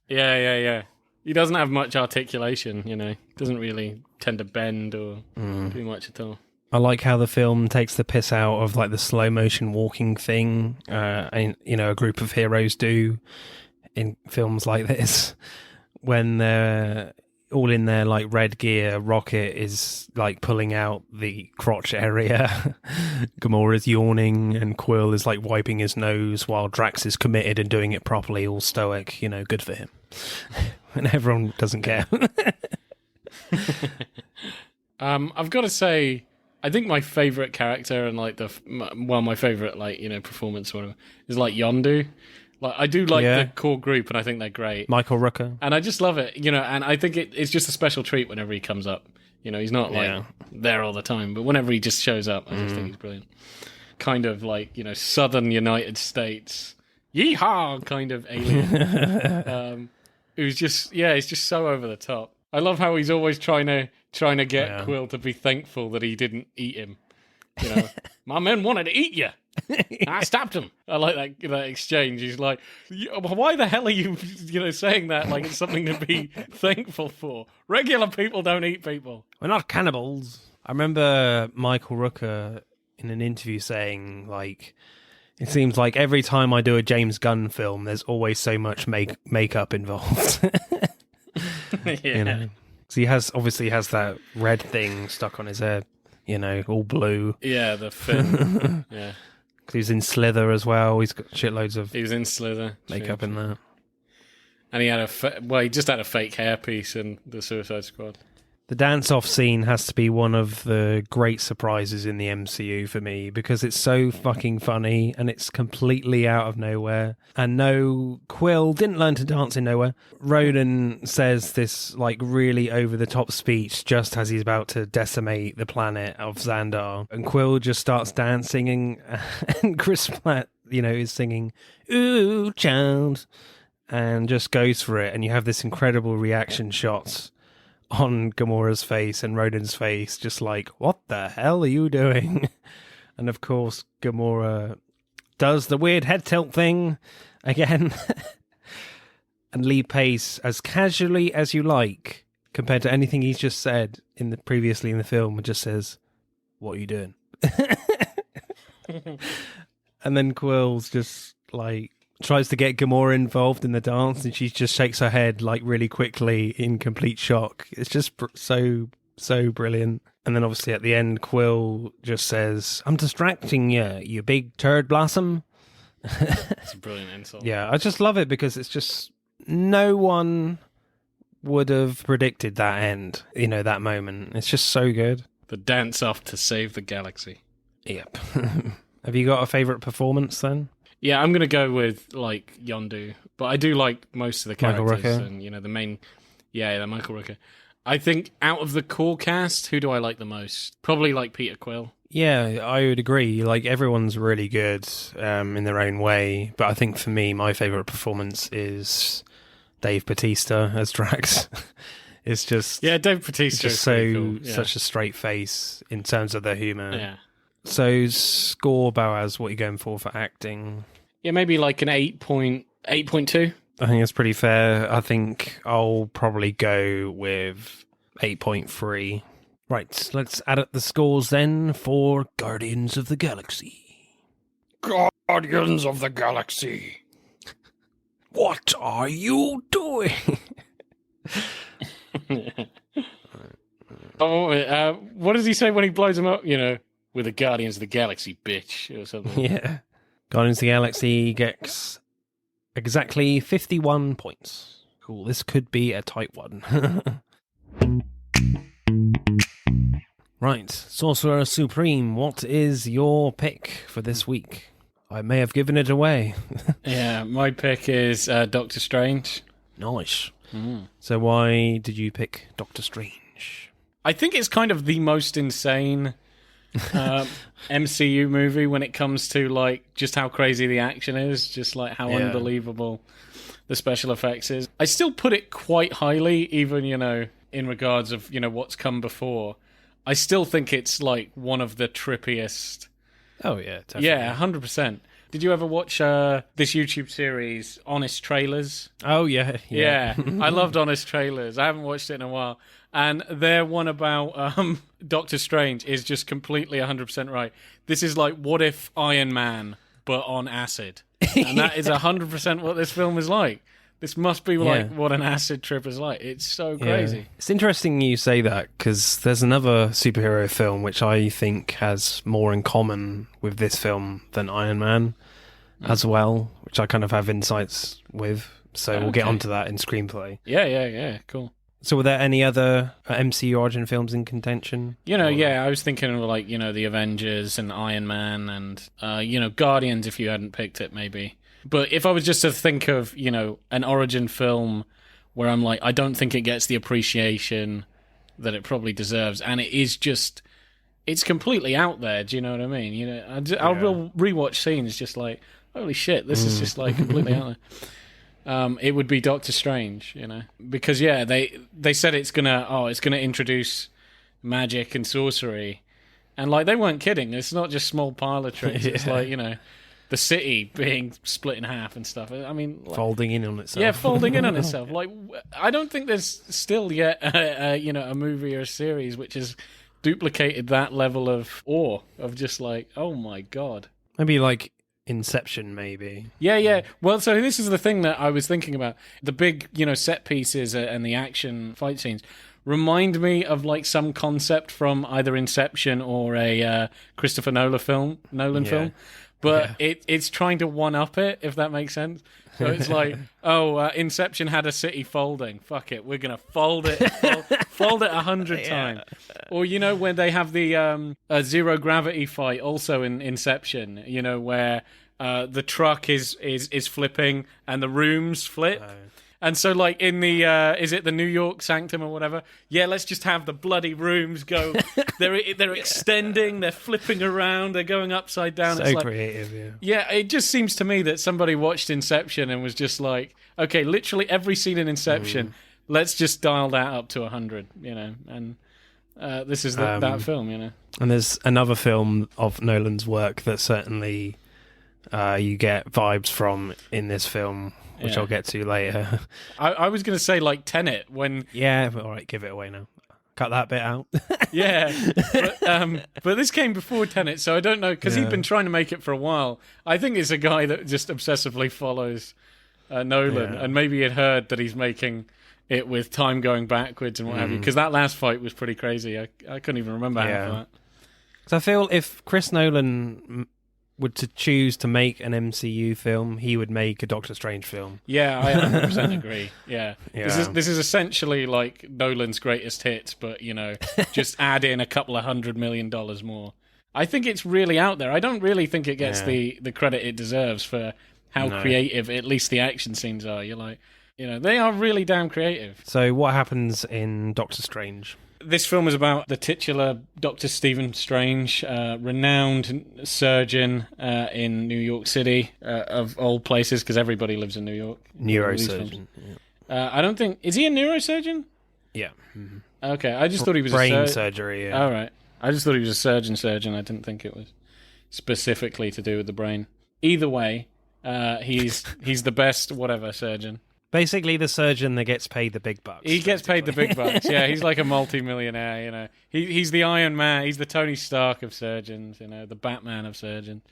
Yeah. He doesn't have much articulation, Doesn't really tend to bend or do much at all. I like how the film takes the piss out of the slow motion walking thing, and a group of heroes do in films like this. When they're all in their red gear, Rocket is pulling out the crotch area. Gamora's yawning, and Quill is wiping his nose, while Drax is committed and doing it properly, all stoic. Good for him. And everyone doesn't care. I've got to say, I think my favourite character and my favourite performance or whatever is Yondu. I do like the core group, and I think they're great. Michael Rooker. And I just love it, and I think it's just a special treat whenever he comes up. He's not there all the time, but whenever he just shows up, I just think he's brilliant. Kind of Southern United States, yeehaw kind of alien. Who's just, he's just so over the top. I love how he's always trying to get Quill to be thankful that he didn't eat him. My men wanted to eat you. I stopped him. I like that exchange. He's like, "Why the hell are you, saying that like it's something to be thankful for? Regular people don't eat people. We're not cannibals." I remember Michael Rooker in an interview saying, it seems like every time I do a James Gunn film, there's always so much makeup involved. Yeah. So he obviously has that red thing stuck on his head, all blue. Yeah, the fin. Yeah. He was in Slither as well. He's got shitloads of He was in Slither. makeup in there. And he had he just had a fake hairpiece in the Suicide Squad. The dance-off scene has to be one of the great surprises in the MCU for me, because it's so fucking funny and it's completely out of nowhere. And no, Quill didn't learn to dance in nowhere. Ronan says this really over-the-top speech just as he's about to decimate the planet of Xandar. And Quill just starts dancing, and Chris Pratt is singing, "Ooh, child," and just goes for it. And you have this incredible reaction shots on Gamora's face and Rodin's face, just like, what the hell are you doing? And of course, Gamora does the weird head tilt thing again. And Lee Pace, as casually as you like, compared to anything he's just said previously in the film, just says, "What are you doing?" And then Quill's just like tries to get Gamora involved in the dance, and she just shakes her head like really quickly in complete shock. It's just so brilliant. And then obviously at the end, Quill just says, "I'm distracting you, you big turd blossom." It's a brilliant insult. Yeah, I just love it because it's just no one would have predicted that end, that moment. It's just so good. The dance off to save the galaxy. Yep. Have you got a favourite performance then? Yeah, I'm going to go with, like, Yondu. But I do like most of the characters. Michael Rooker. And, the main... Yeah, Michael Rooker. I think out of the core cast, who do I like the most? Probably, like, Peter Quill. Yeah, I would agree. Like, everyone's really good in their own way. But I think for me, my favourite performance is Dave Bautista as Drax. It's just... Yeah, Dave Bautista is so cool. Yeah. Such a straight face in terms of the humour. Yeah. So, score, Boaz, what are you going for acting? Yeah, maybe like an 8.2. I think that's pretty fair. I think I'll probably go with 8.3. Right, let's add up the scores then for Guardians of the Galaxy. Guardians of the Galaxy. What are you doing? What does he say when he blows him up? With the Guardians of the Galaxy, bitch, or something. Yeah. Guardians of the Galaxy gets exactly 51 points. Cool, this could be a tight one. Right, Sorcerer Supreme, what is your pick for this week? I may have given it away. Yeah, my pick is Doctor Strange. Nice. So why did you pick Doctor Strange? I think it's kind of the most insane MCU movie when it comes to like just how crazy the action is, just like how unbelievable the special effects is. I still put it quite highly, even in regards of what's come before. I still think it's like one of the trippiest. Oh yeah, definitely. Yeah, 100%. Did you ever watch this YouTube series, Honest Trailers? Oh yeah. I loved Honest Trailers. I haven't watched it in a while. And their one about Doctor Strange is just completely 100% right. This is like, what if Iron Man, but on acid? And that is 100% what this film is like. This must be like what an acid trip is like. It's so crazy. Yeah. It's interesting you say that, because there's another superhero film which I think has more in common with this film than Iron Man as well, which I kind of have insights with. So we'll get onto that in screenplay. Yeah, cool. So were there any other MCU origin films in contention? I was thinking of like, the Avengers and Iron Man and, Guardians if you hadn't picked it maybe. But if I was just to think of, an origin film where I'm like, I don't think it gets the appreciation that it probably deserves, and it is just, it's completely out there, do you know what I mean? I'll rewatch scenes just like, holy shit, this is just like completely out there. It would be Doctor Strange, because they said it's gonna introduce magic and sorcery, and like they weren't kidding. It's not just small parlor tricks. It's like the city being split in half and stuff. I mean, like, folding in on itself. Yeah, folding in on itself. Like I don't think there's still yet a movie or a series which has duplicated that level of awe of just like, oh my god. Maybe like Inception, maybe. Yeah. Well, so this is the thing that I was thinking about. The big, set pieces and the action fight scenes remind me of like some concept from either Inception or a Christopher Nolan film. But it's trying to one-up it, if that makes sense. So it's like, Inception had a city folding. Fuck it, we're going to fold it 100 times. Or, when they have the zero gravity fight also in Inception, where the truck is flipping and the rooms flip. And so, like, in the, is it the New York Sanctum or whatever? Yeah, let's just have the bloody rooms go. They're extending, they're flipping around, they're going upside down. So it's like, creative, yeah. Yeah, it just seems to me that somebody watched Inception and was just like, okay, literally every scene in Inception, let's just dial that up to 100, you know, and this is that film, you know. And there's another film of Nolan's work that certainly you get vibes from in this film, which I'll get to later. I was going to say, like, Tenet, when... Yeah, all right, give it away now. Cut that bit out. Yeah, but this came before Tenet, so I don't know, because he'd been trying to make it for a while. I think it's a guy that just obsessively follows Nolan, and maybe he'd heard that he's making it with time going backwards and what have you, because that last fight was pretty crazy. I couldn't even remember half of that. So I feel if Chris Nolan were to choose to make an MCU film, he would make a Doctor Strange film. Yeah, I 100% agree. Yeah. This is essentially like Nolan's greatest hits, but, you know, just add in a couple of $100 million more. I think it's really out there. I don't really think it gets the credit it deserves for how creative at least the action scenes are. You're like, you know, they are really damn creative. So what happens in Doctor Strange? This film is about the titular Dr. Stephen Strange, renowned surgeon in New York City, of all places, because everybody lives in New York. Neurosurgeon. I don't think... Is he a neurosurgeon? Yeah. Mm-hmm. Okay, I just thought he was brain surgery, yeah. All right. I just thought he was a surgeon. I didn't think it was specifically to do with the brain. Either way, he's the best whatever surgeon. Basically, the surgeon that gets paid the big bucks. He gets paid the big bucks, yeah. He's like a multi-millionaire, you know. He's the Iron Man. He's the Tony Stark of surgeons, you know, the Batman of surgeons.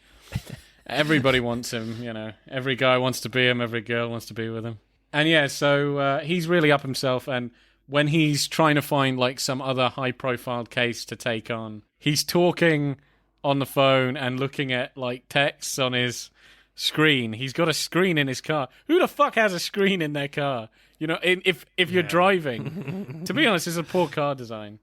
Everybody wants him, you know. Every guy wants to be him. Every girl wants to be with him. And yeah, so he's really up himself. And when he's trying to find like some other high-profile case to take on, he's talking on the phone and looking at like texts on his screen. He's got a screen in his car. Who the fuck has a screen in their car? You know, if you're driving. To be honest, it's a poor car design.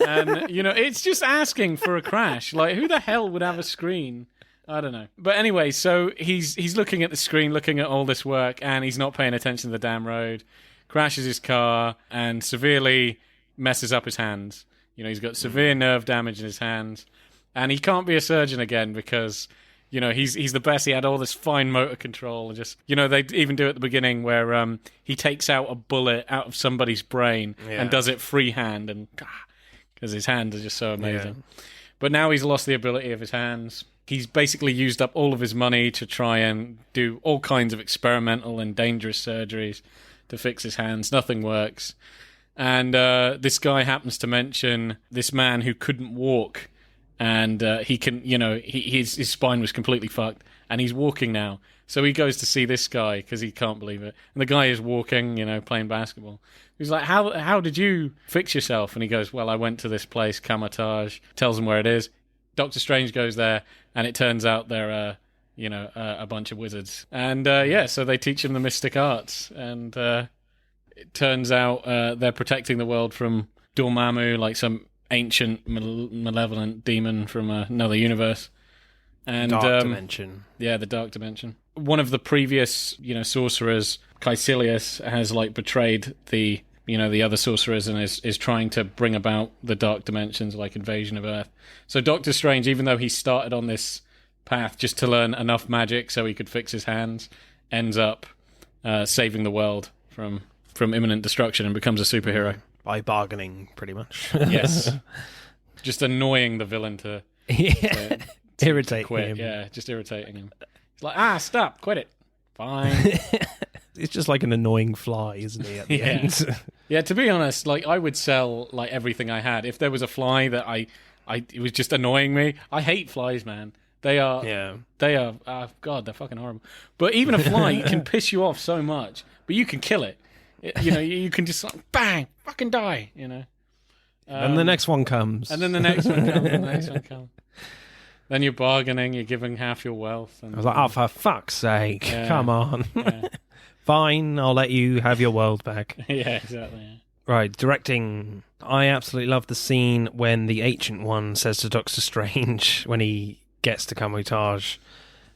And, you know, it's just asking for a crash. Like, who the hell would have a screen? I don't know. But anyway, so he's looking at the screen, looking at all this work, and he's not paying attention to the damn road. Crashes his car and severely messes up his hands. You know, he's got severe nerve damage in his hands. And he can't be a surgeon again because... You know, he's the best. He had all this fine motor control. And just, you know, they even do it at the beginning where he takes out a bullet out of somebody's brain and does it freehand, and because his hands are just so amazing. Yeah. But now he's lost the ability of his hands. He's basically used up all of his money to try and do all kinds of experimental and dangerous surgeries to fix his hands. Nothing works. And this guy happens to mention this man who couldn't walk. And he can, you know, his spine was completely fucked, and he's walking now. So he goes to see this guy because he can't believe it. And the guy is walking, you know, playing basketball. He's like, "How did you fix yourself?" And he goes, "Well, I went to this place, Kamatage." Tells him where it is. Doctor Strange goes there, and it turns out they're, you know, a bunch of wizards. And so they teach him the mystic arts, and it turns out they're protecting the world from Dormammu, like some ancient malevolent demon from another universe, and dark dimension. Yeah, the dark dimension. One of the previous, you know, sorcerers, Caecilius, has like betrayed the, you know, the other sorcerers and is trying to bring about the dark dimensions, like invasion of Earth. So Doctor Strange, even though he started on this path just to learn enough magic so he could fix his hands, ends up saving the world from imminent destruction and becomes a superhero. By bargaining, pretty much. Yes. Just annoying the villain to irritate quit. him. Yeah, just irritating him. It's like, stop, quit it. Fine. It's just like an annoying fly, isn't he, at the end? Yeah, to be honest, like, I would sell like everything I had. If there was a fly that it was just annoying me. I hate flies, man. They are, God, they're fucking horrible. But even a fly can piss you off so much, but you can kill it. You know, you can just like, bang, fucking die, you know. And the next one comes. And then the next one comes, and the next one comes. Then you're bargaining, you're giving half your wealth. And, I was like, oh, for fuck's sake, come on. Yeah. Fine, I'll let you have your world back. Yeah, exactly. Yeah. Right, directing. I absolutely love the scene when the Ancient One says to Doctor Strange, when he gets to Camotage,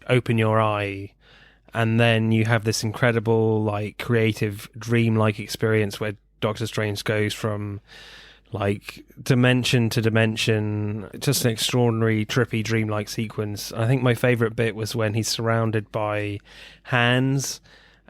open your eye. And then you have this incredible, like, creative, dreamlike experience where Doctor Strange goes from, like, dimension to dimension. Just an extraordinary, trippy, dreamlike sequence. I think my favourite bit was when he's surrounded by hands,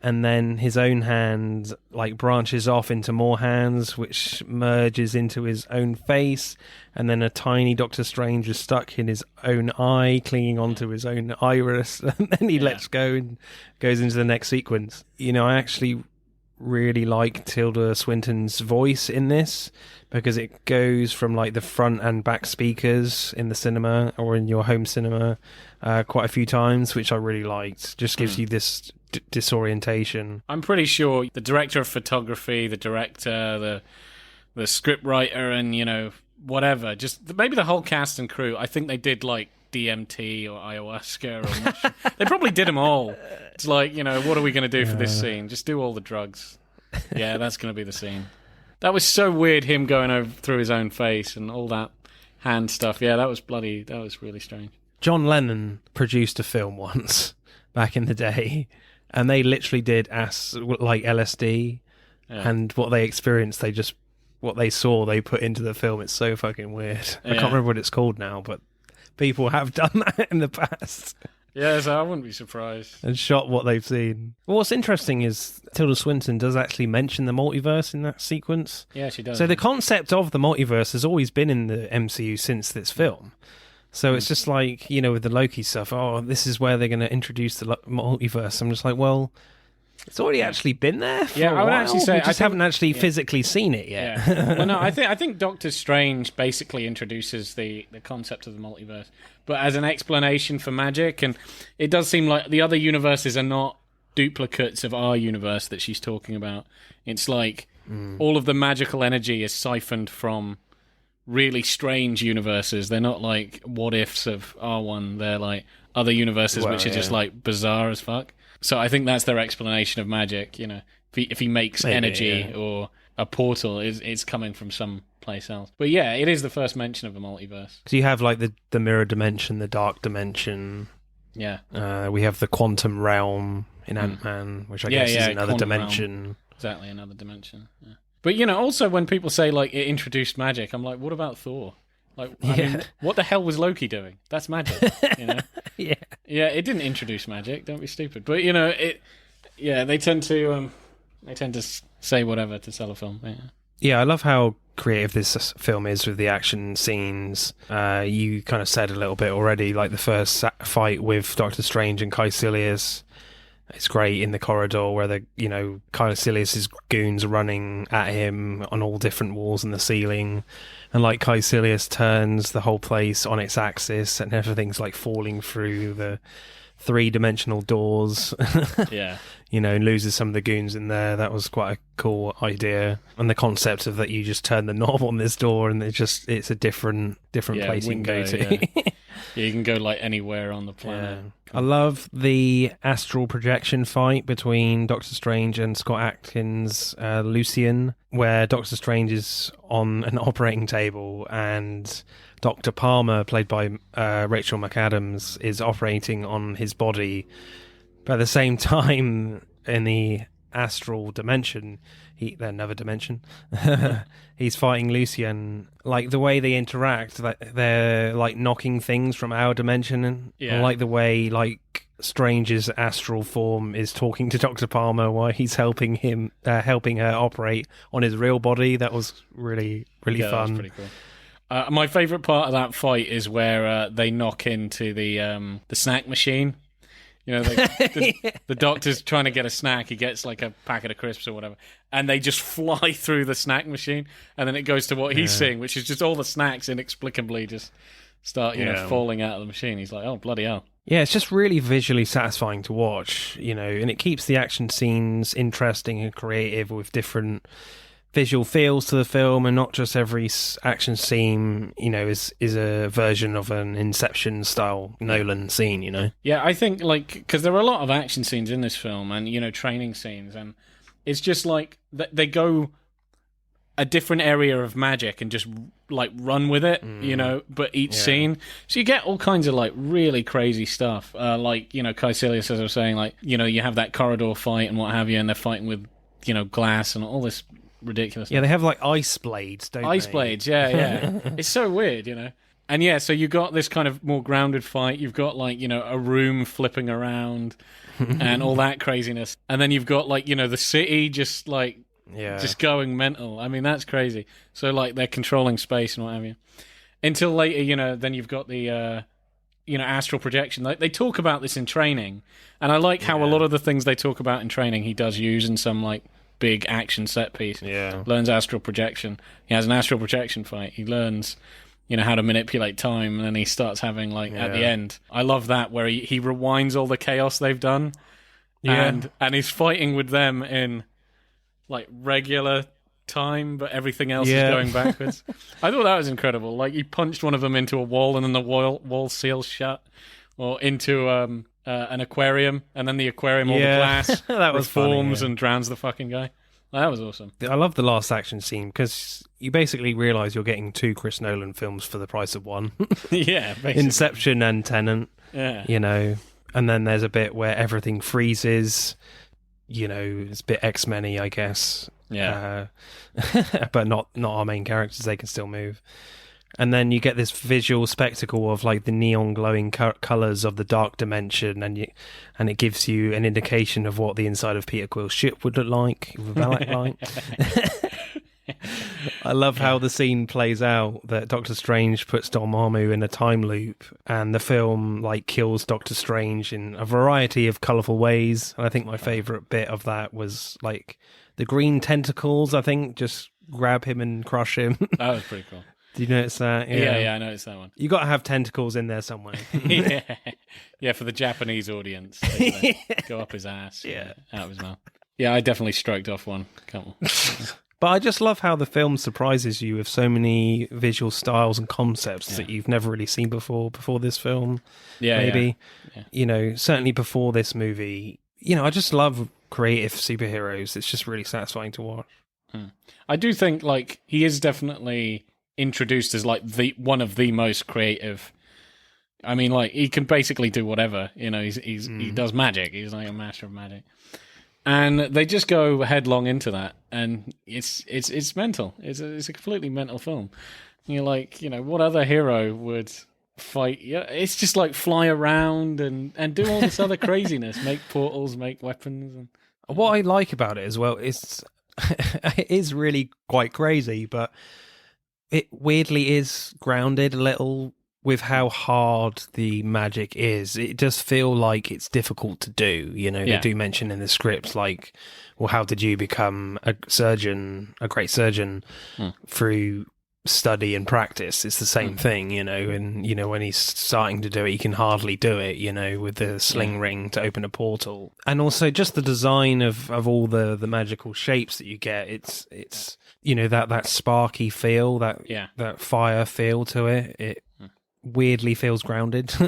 and then his own hand, like, branches off into more hands, which merges into his own face, and then a tiny Doctor Strange is stuck in his own eye, clinging onto his own iris, and then he lets go and goes into the next sequence. You know, I actually really like Tilda Swinton's voice in this, because it goes from, like, the front and back speakers in the cinema or in your home cinema quite a few times, which I really liked. Just gives you this disorientation. I'm pretty sure the director of photography, the director, the script writer, and, you know, whatever, just maybe the whole cast and crew, I think they did, like, DMT or ayahuasca or mushroom. They probably did them all. It's like, you know, what are we going to do for this scene? Just do all the drugs. Yeah, that's going to be the scene. That was so weird, him going over through his own face and all that hand stuff. Yeah, that was really strange. John Lennon produced a film once back in the day, and they literally did like LSD, and what they experienced, what they saw, they put into the film. It's so fucking weird. I can't remember what it's called now, but people have done that in the past. Yeah, so I wouldn't be surprised. And shot what they've seen. Well, what's interesting is Tilda Swinton does actually mention the multiverse in that sequence. Yeah, she does. So the concept of the multiverse has always been in the MCU since this film. So it's just like, you know, with the Loki stuff, this is where they're going to introduce the multiverse. I'm just like, well, it's already actually been there for a while. Would actually say, we just haven't actually physically seen it yet. Yeah. Well, no, I think Doctor Strange basically introduces the concept of the multiverse, but as an explanation for magic, and it does seem like the other universes are not duplicates of our universe that she's talking about. It's like all of the magical energy is siphoned from really strange universes. They're not like what ifs of our one. They're like other universes which are just like bizarre as fuck. So I think that's their explanation of magic. You know, if he makes energy or a portal, it's coming from some place else. But yeah, it is the first mention of a multiverse. So you have like the mirror dimension, the dark dimension. Yeah. We have the quantum realm in Ant-Man, which I guess is another dimension. Realm. Exactly, another dimension. Yeah. But, you know, also when people say, like, it introduced magic, I'm like, what about Thor? Like, I mean, what the hell was Loki doing? That's magic, you know? Yeah, it didn't introduce magic. Don't be stupid. But, you know, they tend to say whatever to sell a film. Yeah, I love how creative this film is with the action scenes. You kind of said a little bit already, like the first fight with Doctor Strange and Caecilius. It's great in the corridor where Caecilius's goons are running at him on all different walls in the ceiling, and like Caecilius turns the whole place on its axis, and everything's like falling through the three-dimensional doors. You know, and loses some of the goons in there. That was quite a cool idea, and the concept of that you just turn the knob on this door and it's a different place you can go to. Yeah, you can go like anywhere on the planet. Yeah. I love the astral projection fight between Doctor Strange and Scott Adkins' Lucian, where Doctor Strange is on an operating table and Dr. Palmer, played by Rachel McAdams, is operating on his body. But at the same time, in the astral dimension, another dimension, he's fighting Lucian. Like the way they interact, like they're like knocking things from our dimension, and I like the way like Strange's astral form is talking to Dr. Palmer while he's helping her operate on his real body. That was really fun. That was pretty cool. My favourite part of that fight is where they knock into the snack machine. You know, the doctor's trying to get a snack. He gets like a packet of crisps or whatever, and they just fly through the snack machine. And then it goes to what he's seeing, which is just all the snacks inexplicably just start, falling out of the machine. He's like, oh, bloody hell. Yeah, it's just really visually satisfying to watch, you know, and it keeps the action scenes interesting and creative with different visual feels to the film, and not just every action scene, you know, is a version of an Inception style Nolan scene, you know. Yeah, I think like because there are a lot of action scenes in this film, and you know, training scenes, and it's just like they go a different area of magic and just like run with it, but each scene. So you get all kinds of like really crazy stuff. Like, Caecilius, as I was saying, like, you have that corridor fight and what have you, and they're fighting with, glass and all this ridiculous. Yeah, they have like ice blades, don't they? Ice blades, yeah. It's so weird, And yeah, so you got this kind of more grounded fight. You've got like, a room flipping around and all that craziness. And then you've got like, the city just like, just going mental. I mean, that's crazy. So like they're controlling space and what have you. Until later, then you've got the, astral projection. Like, they talk about this in training. And I like how a lot of the things they talk about in training, he does use in some like big action set piece. Yeah. Learns astral projection. He has an astral projection fight. He learns, how to manipulate time, and then he starts having, like, at the end. I love that, where he rewinds all the chaos they've done, and he's fighting with them in, like, regular time, but everything else is going backwards. I thought that was incredible. Like, he punched one of them into a wall, and then the wall seals shut, or into an aquarium, and then the aquarium, all the glass that was reforms funny, and drowns the fucking guy. That was awesome. I love the last action scene because you basically realise you're getting 2 Chris Nolan films for the price of one. Yeah, basically. Inception and Tenet. Yeah. And then there's a bit where everything freezes. It's a bit X-Men-y, I guess. Yeah. But not our main characters, they can still move. And then you get this visual spectacle of like the neon glowing colours of the dark dimension, and it gives you an indication of what the inside of Peter Quill's ship would look like with a Valak light. I love how the scene plays out that Doctor Strange puts Dormammu in a time loop, and the film like kills Doctor Strange in a variety of colourful ways. And I think my favourite bit of that was like the green tentacles, I think, just grab him and crush him. That was pretty cool. Do you notice that? Yeah, I noticed that one. You got to have tentacles in there somewhere. Yeah, for the Japanese audience, they go up his ass, out of his mouth. Yeah, I definitely stroked off one. Come on. But I just love how the film surprises you with so many visual styles and concepts that you've never really seen before this film. Yeah, maybe. Yeah. Certainly before this movie. I just love creative superheroes. It's just really satisfying to watch. I do think like he is definitely introduced as like one of the most creative. I mean, like, he can basically do whatever. He does magic. He's like a master of magic, and they just go headlong into that, and it's mental. It's a completely mental film. And you're like, what other hero would fight? Yeah, it's just like fly around and do all this other craziness, make portals, make weapons. And what I like about it as well is it is really quite crazy, but it weirdly is grounded a little with how hard the magic is. It does feel like it's difficult to do. They do mention in the script, like, well, how did you become a great surgeon through study and practice? It's the same thing, and, when he's starting to do it, he can hardly do it, with the sling ring to open a portal. And also just the design of all the magical shapes that you get. It's that sparky feel, that fire feel to it. It weirdly feels grounded. No,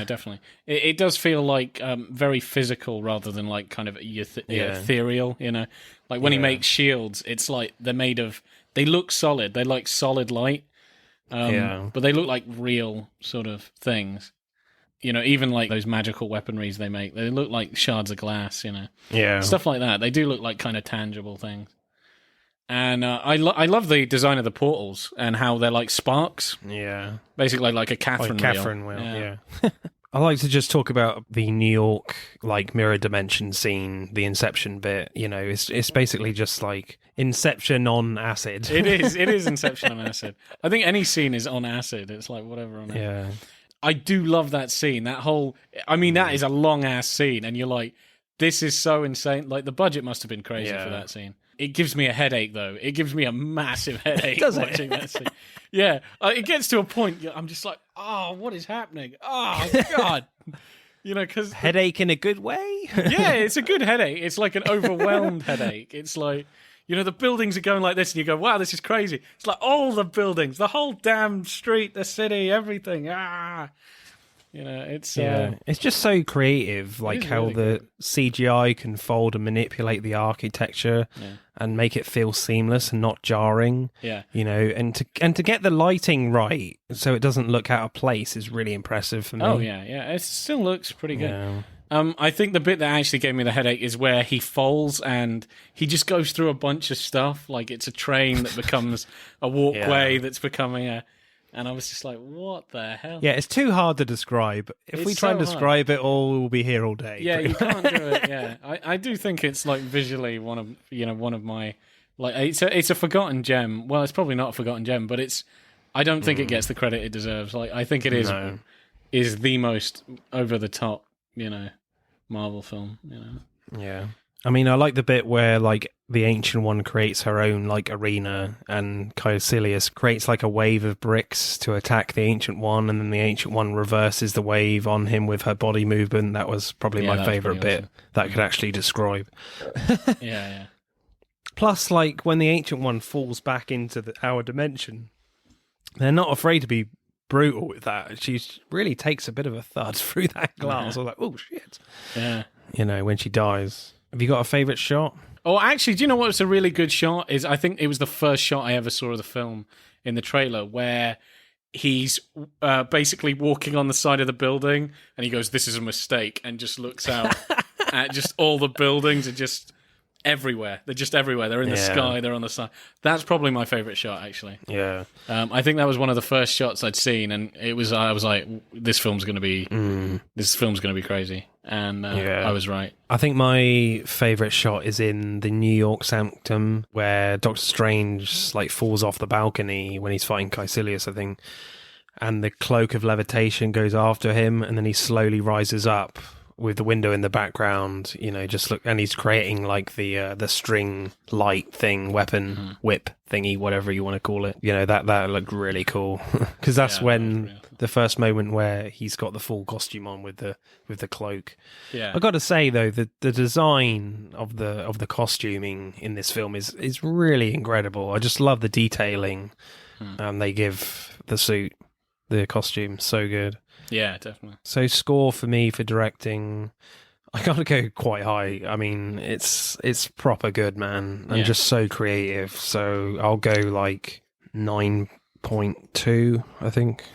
definitely. It does feel like very physical rather than like kind of ethereal, Like when he makes shields, it's like they look solid. They like solid light, but they look like real sort of things. Even like those magical weaponries they make, they look like shards of glass, Stuff like that. They do look like kind of tangible things. And I love the design of the portals and how they're like sparks. Yeah. Basically like a Catherine wheel. Yeah. I like to just talk about the New York like mirror dimension scene, the Inception bit. It's basically just like Inception on acid. It is Inception on acid. I think any scene is on acid. It's like whatever on it. Yeah. I do love that scene. That is a long ass scene, and you're like, this is so insane. Like the budget must have been crazy for that scene. It gives me a headache, though. It gives me a massive headache watching that scene. Yeah, it gets to a point, I'm just like, oh, what is happening? Oh, God. Because... Headache in a good way? Yeah, it's a good headache. It's like an overwhelmed headache. It's like, the buildings are going like this, and you go, wow, this is crazy. It's like all the buildings, the whole damn street, the city, everything. it's just so creative, like how really the good. CGI can fold and manipulate the architecture and make it feel seamless and not jarring. Yeah. And to get the lighting right so it doesn't look out of place is really impressive for me. Oh yeah, it still looks pretty good. Yeah. I think the bit that actually gave me the headache is where he falls and he just goes through a bunch of stuff. Like it's a train that becomes a walkway that's becoming a... And I was just like, what the hell? Yeah, it's too hard to describe. If we try and describe it all, we'll be here all day. Yeah, you can't do it, yeah. I do think it's like visually one of my... Like it's a forgotten gem. Well, it's probably not a forgotten gem, but I don't think it gets the credit it deserves. Like I think it is the most over the top, Marvel film, Yeah. I mean, I like the bit where, like, the Ancient One creates her own, like, arena, and Caecilius creates, like, a wave of bricks to attack the Ancient One, and then the Ancient One reverses the wave on him with her body movement. That was probably my favourite bit that I could actually describe. Yeah. Plus, like, when the Ancient One falls back into our dimension, they're not afraid to be brutal with that. She really takes a bit of a thud through that glass. I was like, oh, shit. Yeah. When she dies. Have you got a favourite shot? Oh, actually, do you know what's a really good shot? I think it was the first shot I ever saw of the film in the trailer where he's basically walking on the side of the building and he goes, "This is a mistake," and just looks out at just all the buildings are just everywhere. They're just everywhere. They're in the sky. They're on the side. That's probably my favourite shot, actually. Yeah. I think that was one of the first shots I'd seen, and I was like, this film's going to be crazy. And I was right. I think my favourite shot is in the New York Sanctum where Doctor Strange like falls off the balcony when he's fighting Caecilius, I think, and the cloak of levitation goes after him, and then he slowly rises up with the window in the background, and he's creating like the string light thing, weapon, whip thingy, whatever you want to call it. That looked really cool because that's when the first moment where he's got the full costume on with the cloak. Yeah, I got to say though, the design of the costuming in this film is really incredible. I just love the detailing they give the suit, the costume, so good. Yeah, definitely. So score for me for directing, I gotta go quite high. I mean, it's proper good, man, and just so creative. So I'll go like 9.2, I think.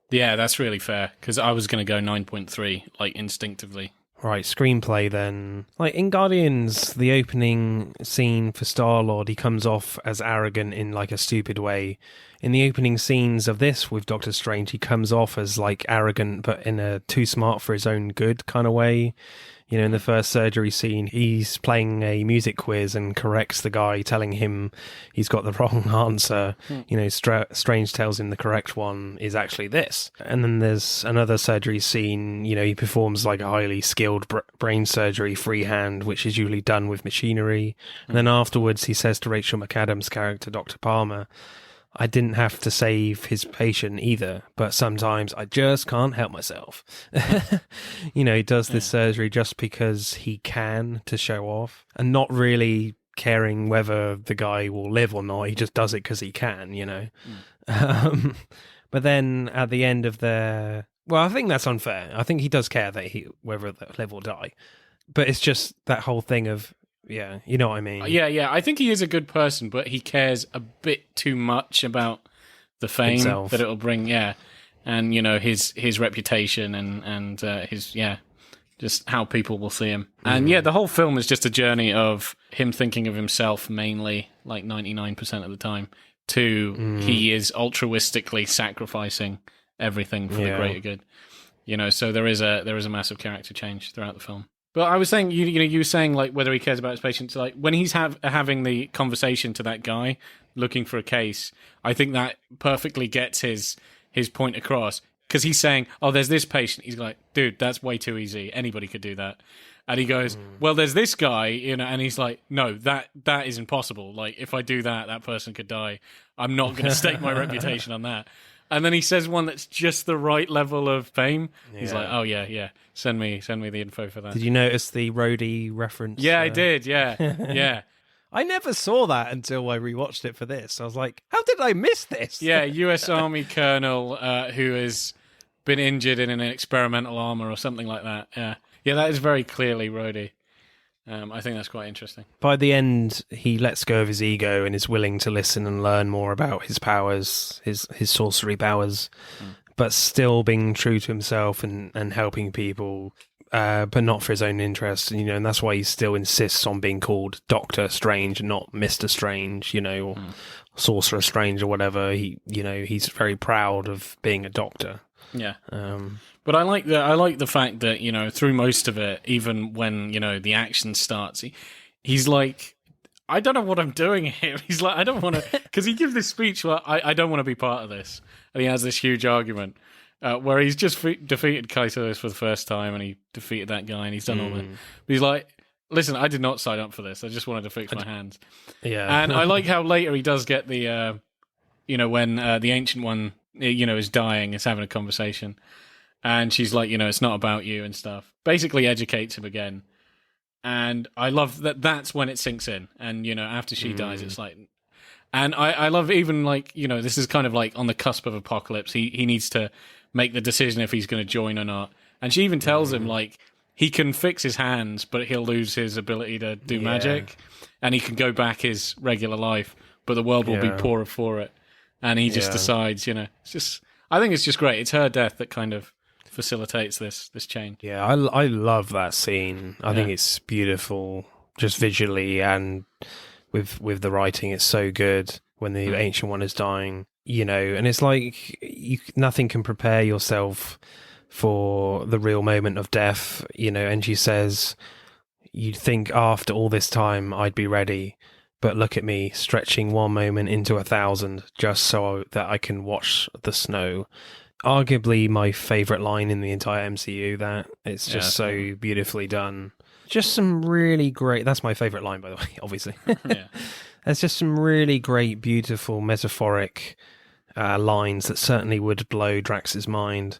Yeah, that's really fair, because I was going to go 9.3, like instinctively. Right, screenplay then. Like in Guardians, the opening scene for Star-Lord, he comes off as arrogant in like a stupid way. In the opening scenes of this with Doctor Strange, he comes off as like arrogant but in a too smart for his own good kind of way. In the first surgery scene, he's playing a music quiz and corrects the guy, telling him he's got the wrong answer. Strange tells him the correct one is actually this. And then there's another surgery scene, he performs like a highly skilled brain surgery freehand, which is usually done with machinery. And then afterwards, he says to Rachel McAdams' character, Dr. Palmer, "I didn't have to save his patient either, but sometimes I just can't help myself." He does this surgery just because he can to show off and not really caring whether the guy will live or not. He just does it because he can, But then at the end of I think that's unfair. I think he does care that whether they live or die. But it's just that whole thing of, yeah, you know what I mean? Yeah. I think he is a good person, but he cares a bit too much about the fame that it'll bring. Yeah, and his reputation and his just how people will see him. And the whole film is just a journey of him thinking of himself mainly, like 99% of the time. He is altruistically sacrificing everything for the greater good. So there is a massive character change throughout the film. But I was saying, you were saying like whether he cares about his patients. Like when he's having the conversation to that guy looking for a case, I think that perfectly gets his point across, because he's saying, "Oh, there's this patient." He's like, "Dude, that's way too easy. Anybody could do that." And he goes, "Well, there's this guy," and he's like, "No, that is impossible. Like if I do that, that person could die. I'm not going to stake my reputation on that." And then he says one that's just the right level of fame. Yeah. He's like, "Oh yeah, send me the info for that." Did you notice the roadie reference? Yeah, I did. Yeah, yeah. I never saw that until I rewatched it for this. I was like, "How did I miss this?" Yeah, U.S. Army colonel who is been injured in an experimental armor or something like that. Yeah, that is very clearly Rhodey. I think that's quite interesting. By the end, he lets go of his ego and is willing to listen and learn more about his powers, his sorcery powers, but still being true to himself and helping people, but not for his own interest. And that's why he still insists on being called Doctor Strange and not Mr. Strange, or Sorcerer Strange or whatever. He's very proud of being a doctor. Yeah. But I like the fact that, through most of it, even when, the action starts, he's like, I don't know what I'm doing here. He's like, I don't want to, because he gives this speech where I don't want to be part of this. And he has this huge argument where he's just defeated Kaito for the first time, and he defeated that guy, and he's done all that. But he's like, listen, I did not sign up for this. I just wanted to fix my hands. Yeah. And I like how later he does get the, when the Ancient One, is dying, is having a conversation. And she's like, it's not about you and stuff. Basically educates him again. And I love that that's when it sinks in. And, after she dies, it's like... And I love even, like, this is kind of like on the cusp of apocalypse. He needs to make the decision if he's going to join or not. And she even tells him, like, he can fix his hands, but he'll lose his ability to do magic. And he can go back his regular life, but the world will be poorer for it. And he just decides, it's just... I think it's just great. It's her death that kind of facilitates this change. Yeah, I love that scene. I think it's beautiful, just visually, and with the writing, it's so good when the Ancient One is dying, and it's like nothing can prepare yourself for the real moment of death, and she says, you'd think after all this time I'd be ready, but look at me, stretching one moment into 1,000 just so that I can watch the snow. Arguably my favourite line in the entire MCU, that it's just so beautifully done. Just some really great... That's my favourite line, by the way, obviously. There's just some really great, beautiful, metaphoric lines that certainly would blow Drax's mind.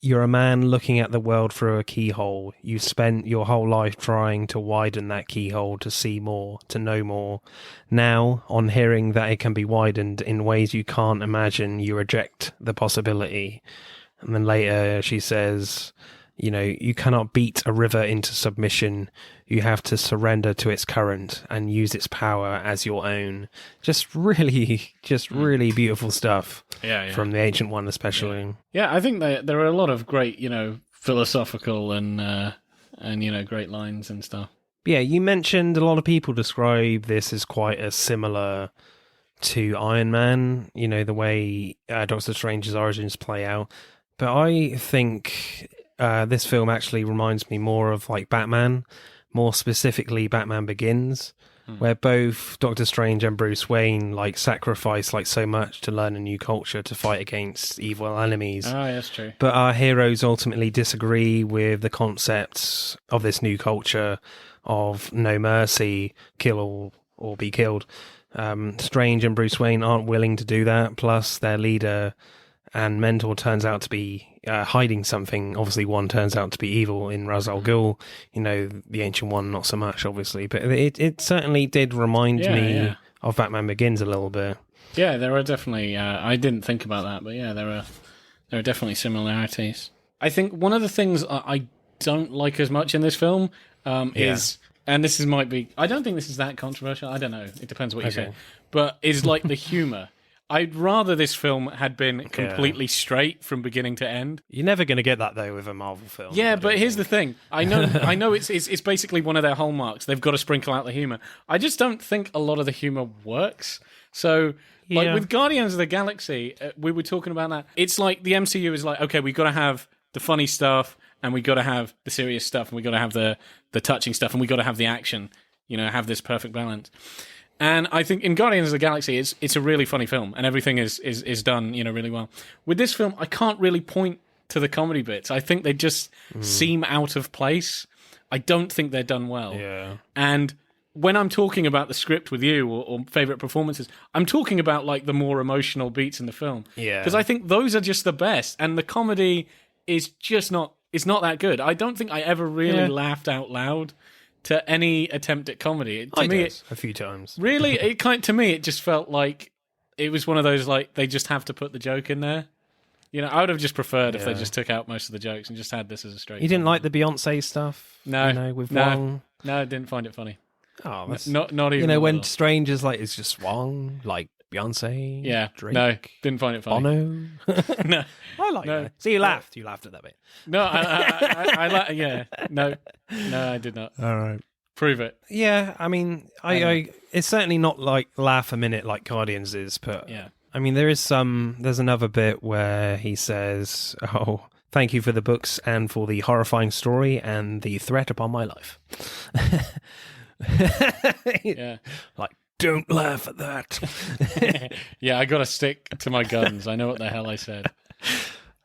You're a man looking at the world through a keyhole. You spent your whole life trying to widen that keyhole to see more, to know more. Now, on hearing that it can be widened in ways you can't imagine, you reject the possibility. And then later she says, you cannot beat a river into submission. You have to surrender to its current and use its power as your own. Just really beautiful stuff. From the Ancient One, especially. Yeah, I think that there are a lot of great, philosophical and great lines and stuff. Yeah, you mentioned a lot of people describe this as quite as similar to Iron Man, the way Doctor Strange's origins play out. But I think this film actually reminds me more of like Batman, more specifically Batman Begins, where both Doctor Strange and Bruce Wayne sacrifice so much to learn a new culture to fight against evil enemies. Oh, that's true. But our heroes ultimately disagree with the concepts of this new culture of no mercy, kill or be killed. Strange and Bruce Wayne aren't willing to do that. Plus, their leader and mentor turns out to be hiding something. Obviously, one turns out to be evil in Ra's al Ghul. The Ancient One, not so much, obviously. But it certainly did remind me of Batman Begins a little bit. Yeah, there are definitely... I didn't think about that, but yeah, there are definitely similarities. I think one of the things I don't like as much in this film is... And this might be... I don't think this is that controversial. I don't know. It depends what you say. But is the humour. I'd rather this film had been completely straight from beginning to end. You're never going to get that, though, with a Marvel film. Yeah, but here's the thing. I know it's basically one of their hallmarks. They've got to sprinkle out the humour. I just don't think a lot of the humour works. So, with Guardians of the Galaxy, we were talking about that. It's like the MCU is like, okay, we've got to have the funny stuff, and we've got to have the serious stuff, and we've got to have the touching stuff, and we've got to have the action, have this perfect balance. And I think in Guardians of the Galaxy, it's a really funny film, and everything is done, really well. With this film, I can't really point to the comedy bits. I think they just seem out of place. I don't think they're done well. Yeah. And when I'm talking about the script with you or favorite performances, I'm talking about the more emotional beats in the film. Yeah. Because I think those are just the best, and the comedy is just not. It's not that good. I don't think I ever really laughed out loud to any attempt at comedy. I did a few times. Really, to me, it just felt like it was one of those they just have to put the joke in there. You know, I would have just preferred if they just took out most of the jokes and just had this as a straight. You didn't like the Beyonce stuff? No, with Wong? No, I didn't find it funny. Oh, that's... not even. You know, when Strange is like, it's just Wong, like Beyonce. Yeah, Drake, no, didn't find it funny. Bono. No, I like that. So you laughed. You laughed at that bit. No, I yeah, no, I did not. All right. Prove it. Yeah, I mean, I it's certainly not like laugh a minute like Guardians is, but yeah. I mean, there's another bit where he says, "Oh, thank you for the books and for the horrifying story and the threat upon my life." Yeah. Like, don't laugh at that. Yeah, I got to stick to my guns. I know what the hell I said.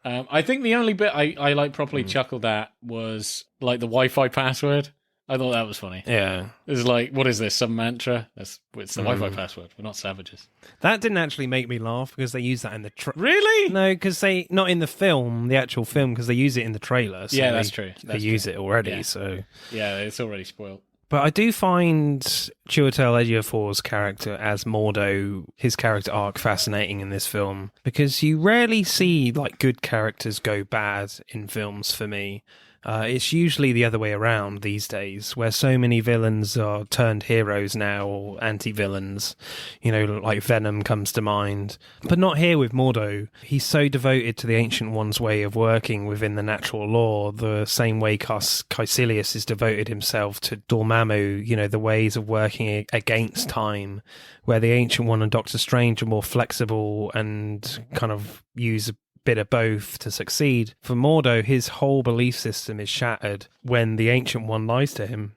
I think the only bit I like properly chuckled at was like the Wi-Fi password. I thought that was funny. Yeah. It's like, what is this, some mantra? It's the Wi-Fi password. We're not savages. That didn't actually make me laugh because they use that in the... Really? No, because they... Not in the film, the actual film, because they use it in the trailer. So yeah, that's true. They use it already, so... Yeah, it's already spoiled. But I do find Chiwetel Ejiofor's character as Mordo, his character arc, fascinating in this film because you rarely see like good characters go bad in films for me. It's usually the other way around these days, where so many villains are turned heroes now, or anti-villains. You know, like Venom comes to mind. But not here with Mordo. He's so devoted to the Ancient One's way of working within the natural law, the same way Caecilius has devoted himself to Dormammu, you know, the ways of working against time, where the Ancient One and Doctor Strange are more flexible and kind of use bit of both to succeed. For Mordo, his whole belief system is shattered when the Ancient One lies to him.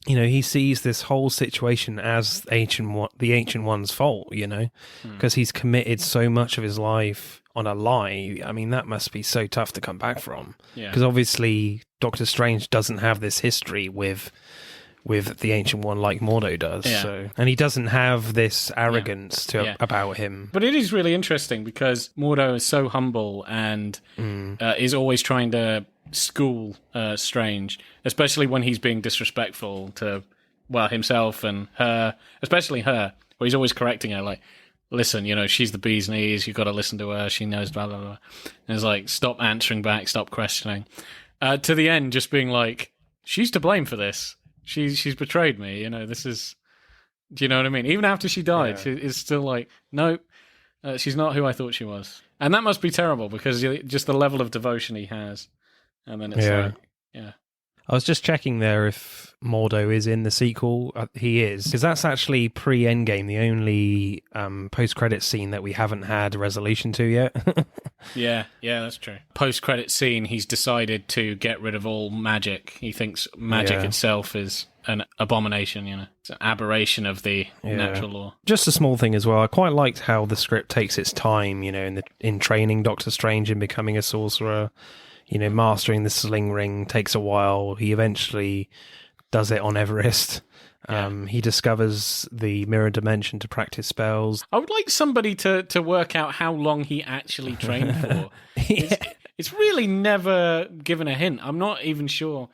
You know, he sees this whole situation as the Ancient One's fault, you know, because he's committed so much of his life on a lie. I mean, that must be so tough to come back from. Because obviously Doctor Strange doesn't have this history with the Ancient One like Mordo does. Yeah. So, and he doesn't have this arrogance about him. But it is really interesting because Mordo is so humble and is always trying to school Strange, especially when he's being disrespectful to, well, himself and her, especially her, where he's always correcting her, like, listen, you know, she's the bee's knees, you've got to listen to her, she knows, blah, blah, blah. And it's like, stop answering back, stop questioning. To the end, just being like, she's to blame for this. She's betrayed me, you know, this is... Do you know what I mean? Even after she died, it's still like, nope, she's not who I thought she was. And that must be terrible, because just the level of devotion he has. And then it's like, I was just checking there if Mordo is in the sequel. He is, because that's actually pre-Endgame, the only post-credit scene that we haven't had a resolution to yet. Yeah, that's true. Post-credit scene, he's decided to get rid of all magic. He thinks magic itself is an abomination, you know. It's an aberration of the natural law. Just a small thing as well. I quite liked how the script takes its time, you know, in training Doctor Strange and becoming a sorcerer. You know, mastering the sling ring takes a while. He eventually does it on Everest. He discovers the mirror dimension to practice spells. I would like somebody to work out how long he actually trained for. It's really never given a hint. I'm not even sure.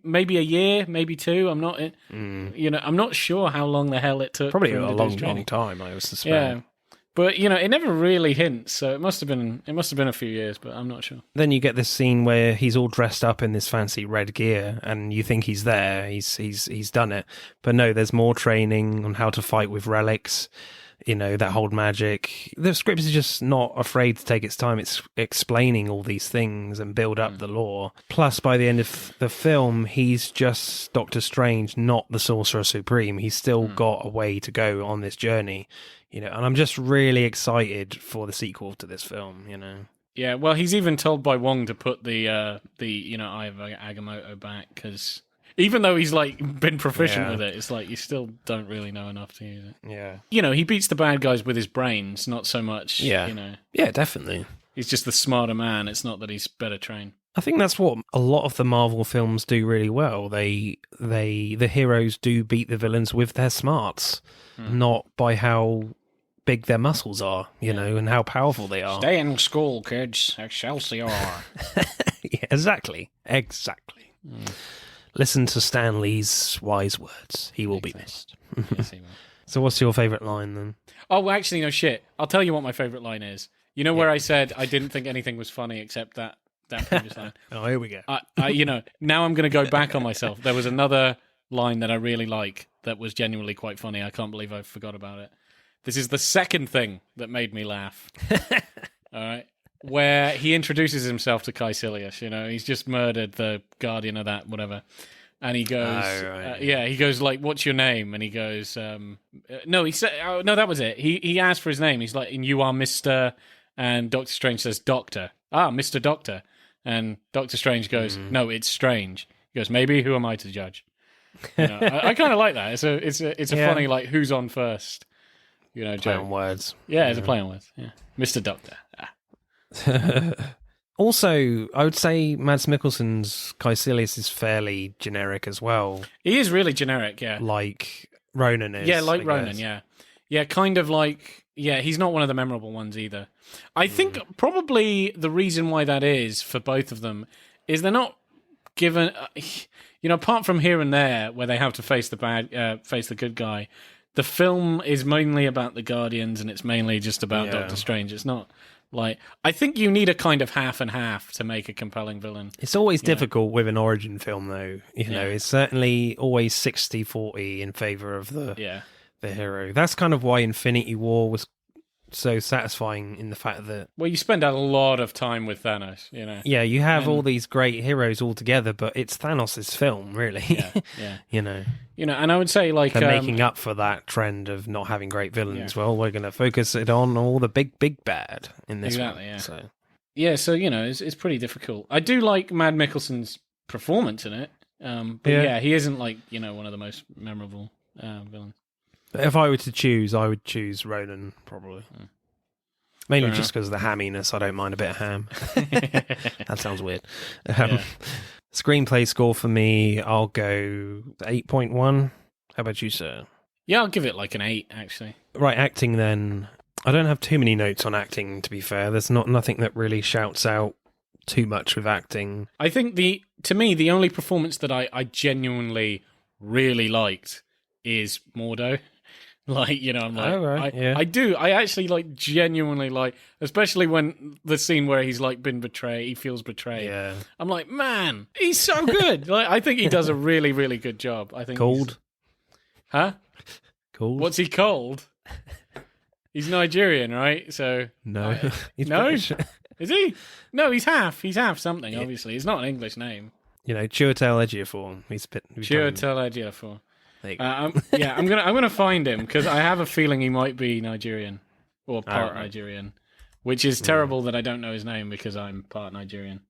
Maybe a year, maybe two. I'm not, you know, I'm not sure how long the hell it took. Probably a long time, I would suspect. Yeah. But, you know, it never really hints, so it must have been a few years, but I'm not sure. Then you get this scene where he's all dressed up in this fancy red gear, and you think he's there, he's done it. But no, there's more training on how to fight with relics, you know, that hold magic. The script is just not afraid to take its time. It's explaining all these things and build up the lore. Plus, by the end of the film, he's just Doctor Strange, not the Sorcerer Supreme. He's still got a way to go on this journey. You know, and I'm just really excited for the sequel to this film, you know. Yeah, well, he's even told by Wong to put the you know, Eye of Agamotto back, because even though he's, like, been proficient with it, it's like you still don't really know enough to use it. Yeah. You know, he beats the bad guys with his brains, not so much, you know. Yeah, definitely. He's just the smarter man. It's not that he's better trained. I think that's what a lot of the Marvel films do really well. The heroes do beat the villains with their smarts, not by how big their muscles are, you know, and how powerful they are. Stay in school, kids. Excelsior. Yeah, exactly. Listen to Stan Lee's wise words. He will be missed. Yes, he will. So what's your favourite line then? Oh, well, actually, no shit. I'll tell you what my favourite line is. You know where I said I didn't think anything was funny except that previous line? Oh, here we go. Now I'm going to go back on myself. There was another line that I really like that was genuinely quite funny. I can't believe I forgot about it. This is the second thing that made me laugh. All right. Where he introduces himself to Caecilius, he's just murdered the guardian of that, whatever. And he goes, he goes like, "What's your name?" And he goes, "No." He said, "No, that was it." He asked for his name. He's like, "And you are Mr." And Doctor Strange says, "Doctor." "Ah, Mr. Doctor." And Doctor Strange goes, "No, it's Strange." He goes, "Maybe. Who am I to judge?" I kind of like that. It's a funny like who's on first, play joke. on words. Yeah, it's a play on words. Yeah, Mr. Doctor. Also, I would say Mads Mikkelsen's Caecilius is fairly generic as well. He is really generic, yeah. Like Ronan is. Yeah, like Ronan, yeah. Yeah, kind of like... Yeah, he's not one of the memorable ones either. I think probably the reason why that is, for both of them, is they're not given... apart from here and there, where they have to face the good guy, the film is mainly about the Guardians, and it's mainly just about Doctor Strange. It's not... Like, I think you need a kind of half and half to make a compelling villain. It's always difficult with an origin film, though. It's certainly always 60-40 in favour of the hero. That's kind of why Infinity War was so satisfying in the fact that... Well, you spend a lot of time with Thanos, Yeah, you have all these great heroes all together, but it's Thanos' film, really. Yeah. And I would say, like... They're making up for that trend of not having great villains. Yeah. Well, we're going to focus it on all the big bad in this one. Yeah. So it's pretty difficult. I do like Mads Mikkelsen's performance in it, but he isn't, like, one of the most memorable villains. If I were to choose, I would choose Ronan, probably. Mainly just because of the hamminess. I don't mind a bit of ham. That sounds weird. Screenplay score for me, I'll go 8.1. How about you, sir? Yeah, I'll give it like an 8, actually. Right, acting then. I don't have too many notes on acting, to be fair. There's nothing that really shouts out too much with acting. I think, to me, the only performance that I genuinely really liked is Mordo. Like, I'm like, I do. I actually, like, genuinely like, especially when the scene where he's, like, been betrayed, he feels betrayed. Yeah. I'm like, man, he's so good. Like, I think he does a really, really good job. I think Cold? Huh? Cold? What's he called? He's Nigerian, right? So... No. He's no? British. Is he? No, he's half. He's half something, obviously. It's not an English name. Chiwetel Ejiofor. Chiwetel Ejiofor. I'm gonna find him because I have a feeling he might be Nigerian or part Nigerian, which is terrible that I don't know his name because I'm part Nigerian.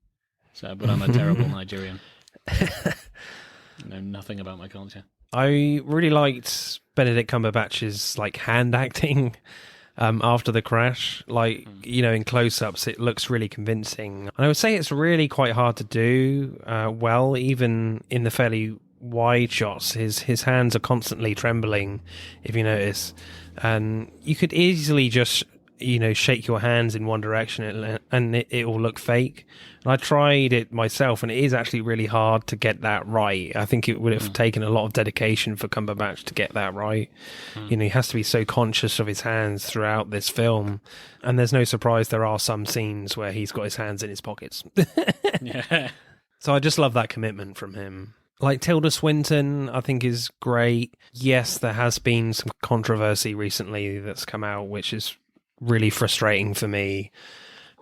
But I'm a terrible Nigerian. I know nothing about my culture. I really liked Benedict Cumberbatch's like hand acting after the crash. Like in close-ups, it looks really convincing. And I would say it's really quite hard to do well, even in the fairly wide shots. His hands are constantly trembling, if you notice, and you could easily just shake your hands in one direction and it will look fake. And I tried it myself, and it is actually really hard to get that right. I think it would have taken a lot of dedication for Cumberbatch to get that right. He has to be so conscious of his hands throughout this film, and there's no surprise there are some scenes where he's got his hands in his pockets. So I just love that commitment from him. Like Tilda Swinton, I think is great. Yes, there has been some controversy recently that's come out, which is really frustrating for me,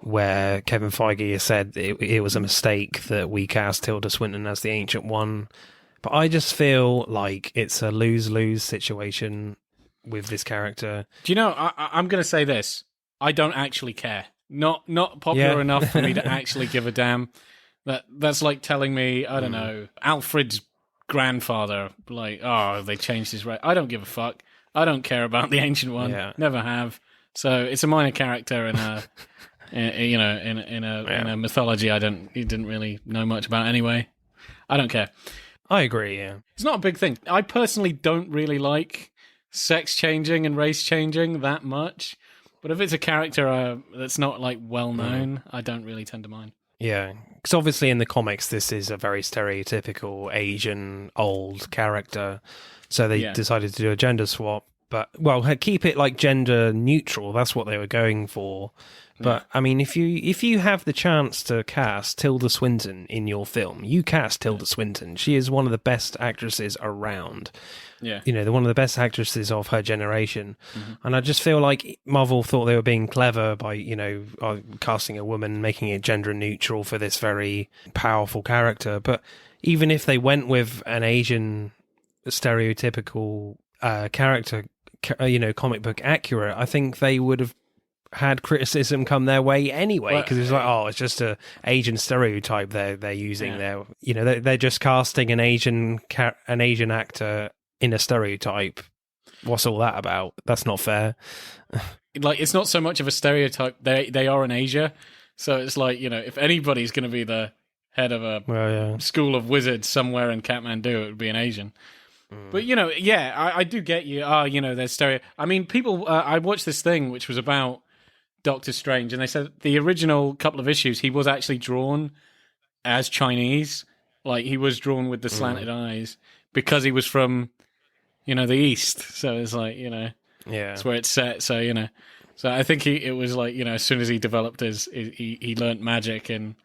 where Kevin Feige has said it was a mistake that we cast Tilda Swinton as the Ancient One. But I just feel like it's a lose-lose situation with this character. Do you know, I'm going to say this. I don't actually care. Not popular enough for me to actually give a damn. That's like telling me, I don't know, Alfred's grandfather, like, they changed his race. I don't give a fuck. I don't care about the Ancient One. Yeah. Never have. So it's a minor character in a mythology I didn't really know much about anyway. I don't care. I agree, yeah. It's not a big thing. I personally don't really like sex changing and race changing that much. But if it's a character that's not like well known, I don't really tend to mind. Yeah, because obviously in the comics this is a very stereotypical Asian old character, so they decided to do a gender swap. but well, keep it like gender neutral. That's what they were going for. But I mean, if you have the chance to cast Tilda Swinton in your film, you cast Tilda Swinton. She is one of the best actresses around. Yeah, one of the best actresses of her generation. And I just feel like Marvel thought they were being clever by casting a woman, making it gender neutral for this very powerful character. But even if they went with an Asian stereotypical character, comic book accurate, I think they would have had criticism come their way anyway, because it's like, it's just a Asian stereotype they're using there. They're just casting an Asian actor in a stereotype. What's all that about? That's not fair. Like, it's not so much of a stereotype. They are in Asia, so it's like, if anybody's going to be the head of a school of wizards somewhere in Kathmandu, it would be an Asian. But I do get you. There's stereo. I mean, people. I watched this thing which was about Doctor Strange, and they said the original couple of issues he was actually drawn as Chinese, like he was drawn with the slanted eyes because he was from, the East. So it's like, it's where it's set. So so I think it was like, as soon as he developed he learnt magic in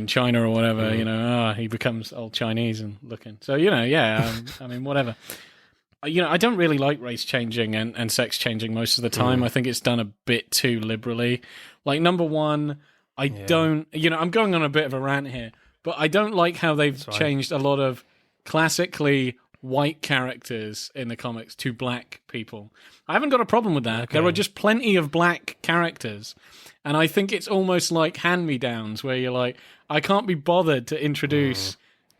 China or whatever, he becomes all Chinese and looking. So I mean, whatever. I don't really like race changing and sex changing most of the time. I think it's done a bit too liberally. Like, number one, I don't, I'm going on a bit of a rant here, but I don't like how they've changed a lot of classically white characters in the comics to black people. I haven't got a problem with that. Okay. There are just plenty of black characters. And I think it's almost like hand-me-downs where you're like, I can't be bothered to introduce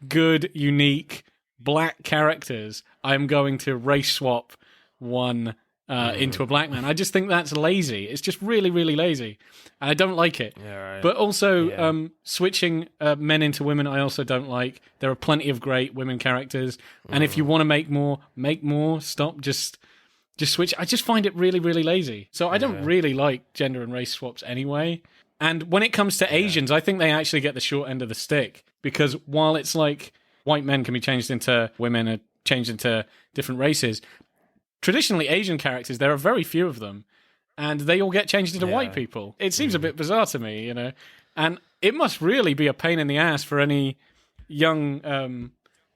good, unique black characters. I'm going to race swap one into a black man. I just think that's lazy. It's just really, really lazy. And I don't like it. Yeah, right. But also, switching men into women, I also don't like. There are plenty of great women characters. And if you want to make more. Stop, just switch. I just find it really, really lazy. So I don't really like gender and race swaps anyway. And when it comes to Asians, I think they actually get the short end of the stick. Because while it's like white men can be changed into women or changed into different races, traditionally Asian characters, there are very few of them. And they all get changed into white people. It seems a bit bizarre to me, And it must really be a pain in the ass for any young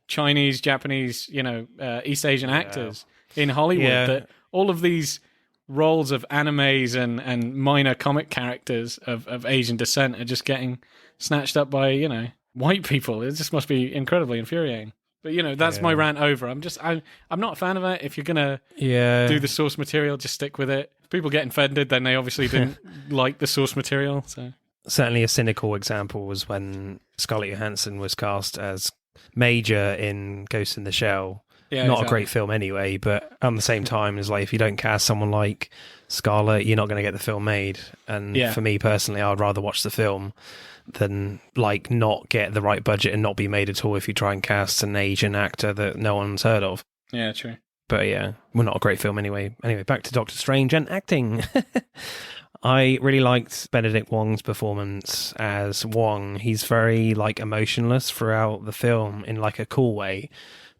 Chinese, Japanese, East Asian actors in Hollywood that all of these roles of animes and minor comic characters of Asian descent are just getting snatched up by, white people. It just must be incredibly infuriating. But, that's my rant over. I'm not a fan of it. If you're going to do the source material, just stick with it. If people get offended, then they obviously didn't like the source material. So certainly a cynical example was when Scarlett Johansson was cast as Major in Ghost in the Shell. Yeah, not a great film anyway, but at the same time, it's like if you don't cast someone like Scarlett, you're not going to get the film made. And for me personally, I'd rather watch the film than not get the right budget and not be made at all if you try and cast an Asian actor that no one's heard of. Yeah, true. But we're not a great film anyway. Anyway, back to Doctor Strange and acting. I really liked Benedict Wong's performance as Wong. He's very emotionless throughout the film in a cool way.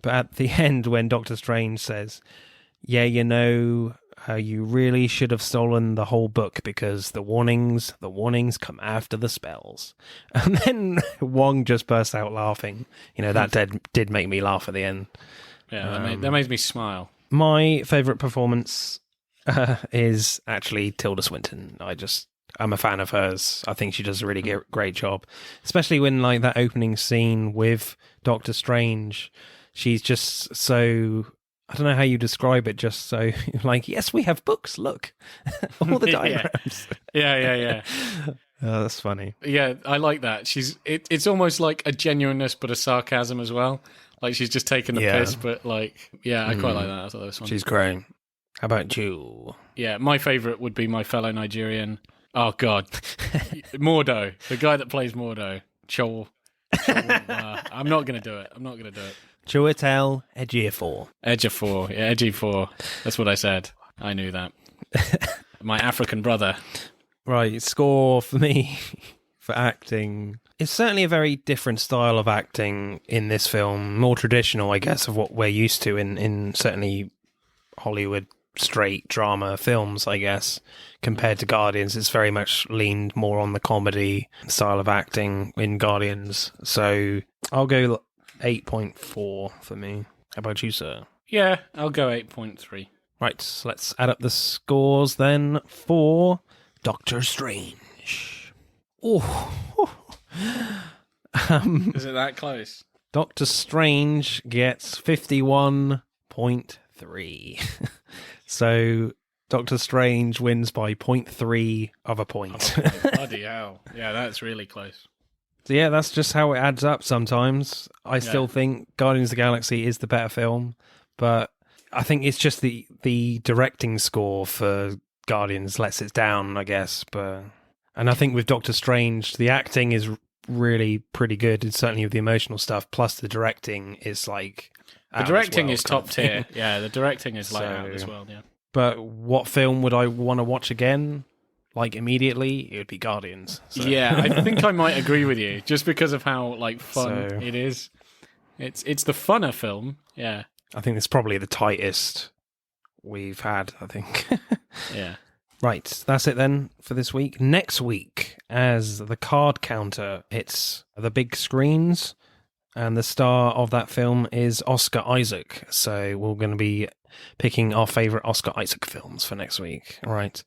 But at the end, when Doctor Strange says, you really should have stolen the whole book because the warnings come after the spells. And then Wong just burst out laughing. That did make me laugh at the end. Yeah, that made me smile. My favourite performance is actually Tilda Swinton. I'm a fan of hers. I think she does a really great job. Especially when that opening scene with Doctor Strange. She's just so, I don't know how you describe it, just so yes, we have books, look. All the diagrams. Yeah. Oh, that's funny. Yeah, I like that. It's almost like a genuineness but a sarcasm as well. She's just taking the piss, but I quite like that. I thought that was fun. She's great. How about you? Yeah, my favourite would be my fellow Nigerian. Oh, God. Mordo, the guy that plays Mordo. I'm not going to do it. Chiwetel Ejiofor. Ejiofor. That's what I said. I knew that. My African brother. Right, score for me for acting. It's certainly a very different style of acting in this film. More traditional, I guess, of what we're used to in certainly Hollywood straight drama films, I guess. Compared to Guardians, it's very much leaned more on the comedy style of acting in Guardians. So I'll go 8.4 for me. How about you, sir? Yeah, I'll go 8.3. Right, so let's add up the scores then for Doctor Strange. Oh, is it that close? Doctor Strange gets 51.3. So Doctor Strange wins by 0.3 of a point. Bloody hell. Yeah, that's really close. So yeah, that's just how it adds up sometimes. I still think Guardians of the Galaxy is the better film, but I think it's just the directing score for Guardians lets it down, I guess. And I think with Doctor Strange, the acting is really pretty good, and certainly with the emotional stuff, plus the directing is like... The directing is top tier. Yeah, the directing is light out as well, yeah. But what film would I want to watch again? Like immediately, it would be Guardians. So. Yeah, I think I might agree with you, just because of how like fun it is. It's the funner film, yeah. I think it's probably the tightest we've had, I think. Yeah. Right, that's it then for this week. Next week, as the card counter hits the big screens, and the star of that film is Oscar Isaac. So we're going to be picking our favourite Oscar Isaac films for next week. All right.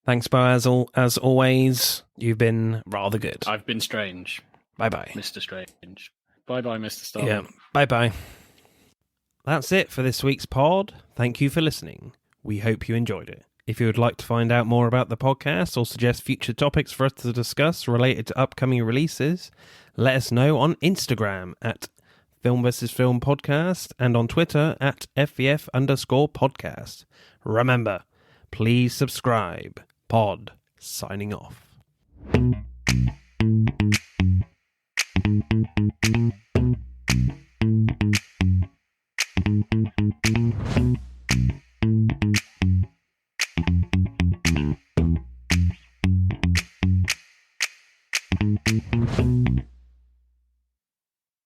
Thanks, Bo, as always. You've been rather good. I've been strange. Bye-bye. Mr. Strange. Bye-bye, Mr. Star. Yeah, bye-bye. That's it for this week's pod. Thank you for listening. We hope you enjoyed it. If you would like to find out more about the podcast or suggest future topics for us to discuss related to upcoming releases, let us know on Instagram at Film vs. Film Podcast and on Twitter at FVF_podcast. Remember, please subscribe. Pod signing off.